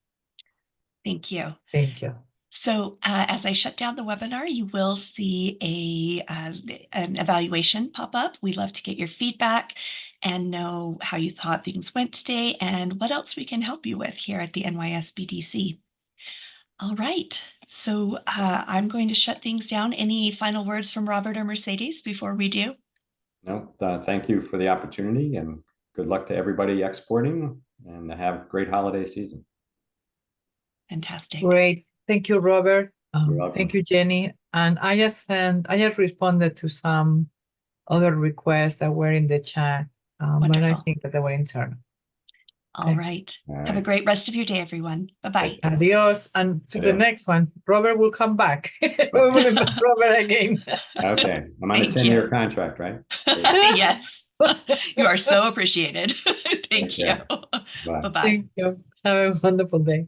Thank you. Thank you. So as I shut down the webinar, you will see an evaluation pop up. We'd love to get your feedback and know how you thought things went today and what else we can help you with here at the NYSBDC. All right, so I'm going to shut things down. Any final words from Robert or Mercedes before we do? No, thank you for the opportunity, and good luck to everybody exporting, and have a great holiday season. Fantastic. Great. Thank you, Robert. You're welcome. Thank you, Jenny. And I just responded to some other requests that were in the chat, but I think that they were internal. All right. Have a great rest of your day, everyone. Bye-bye. Adios. And to the next one, Robert will come back. We will invite Robert again. Okay. I'm on a 10-year contract, right? Yes. You are so appreciated. Thank you. Bye. Bye-bye. Thank you. Have a wonderful day.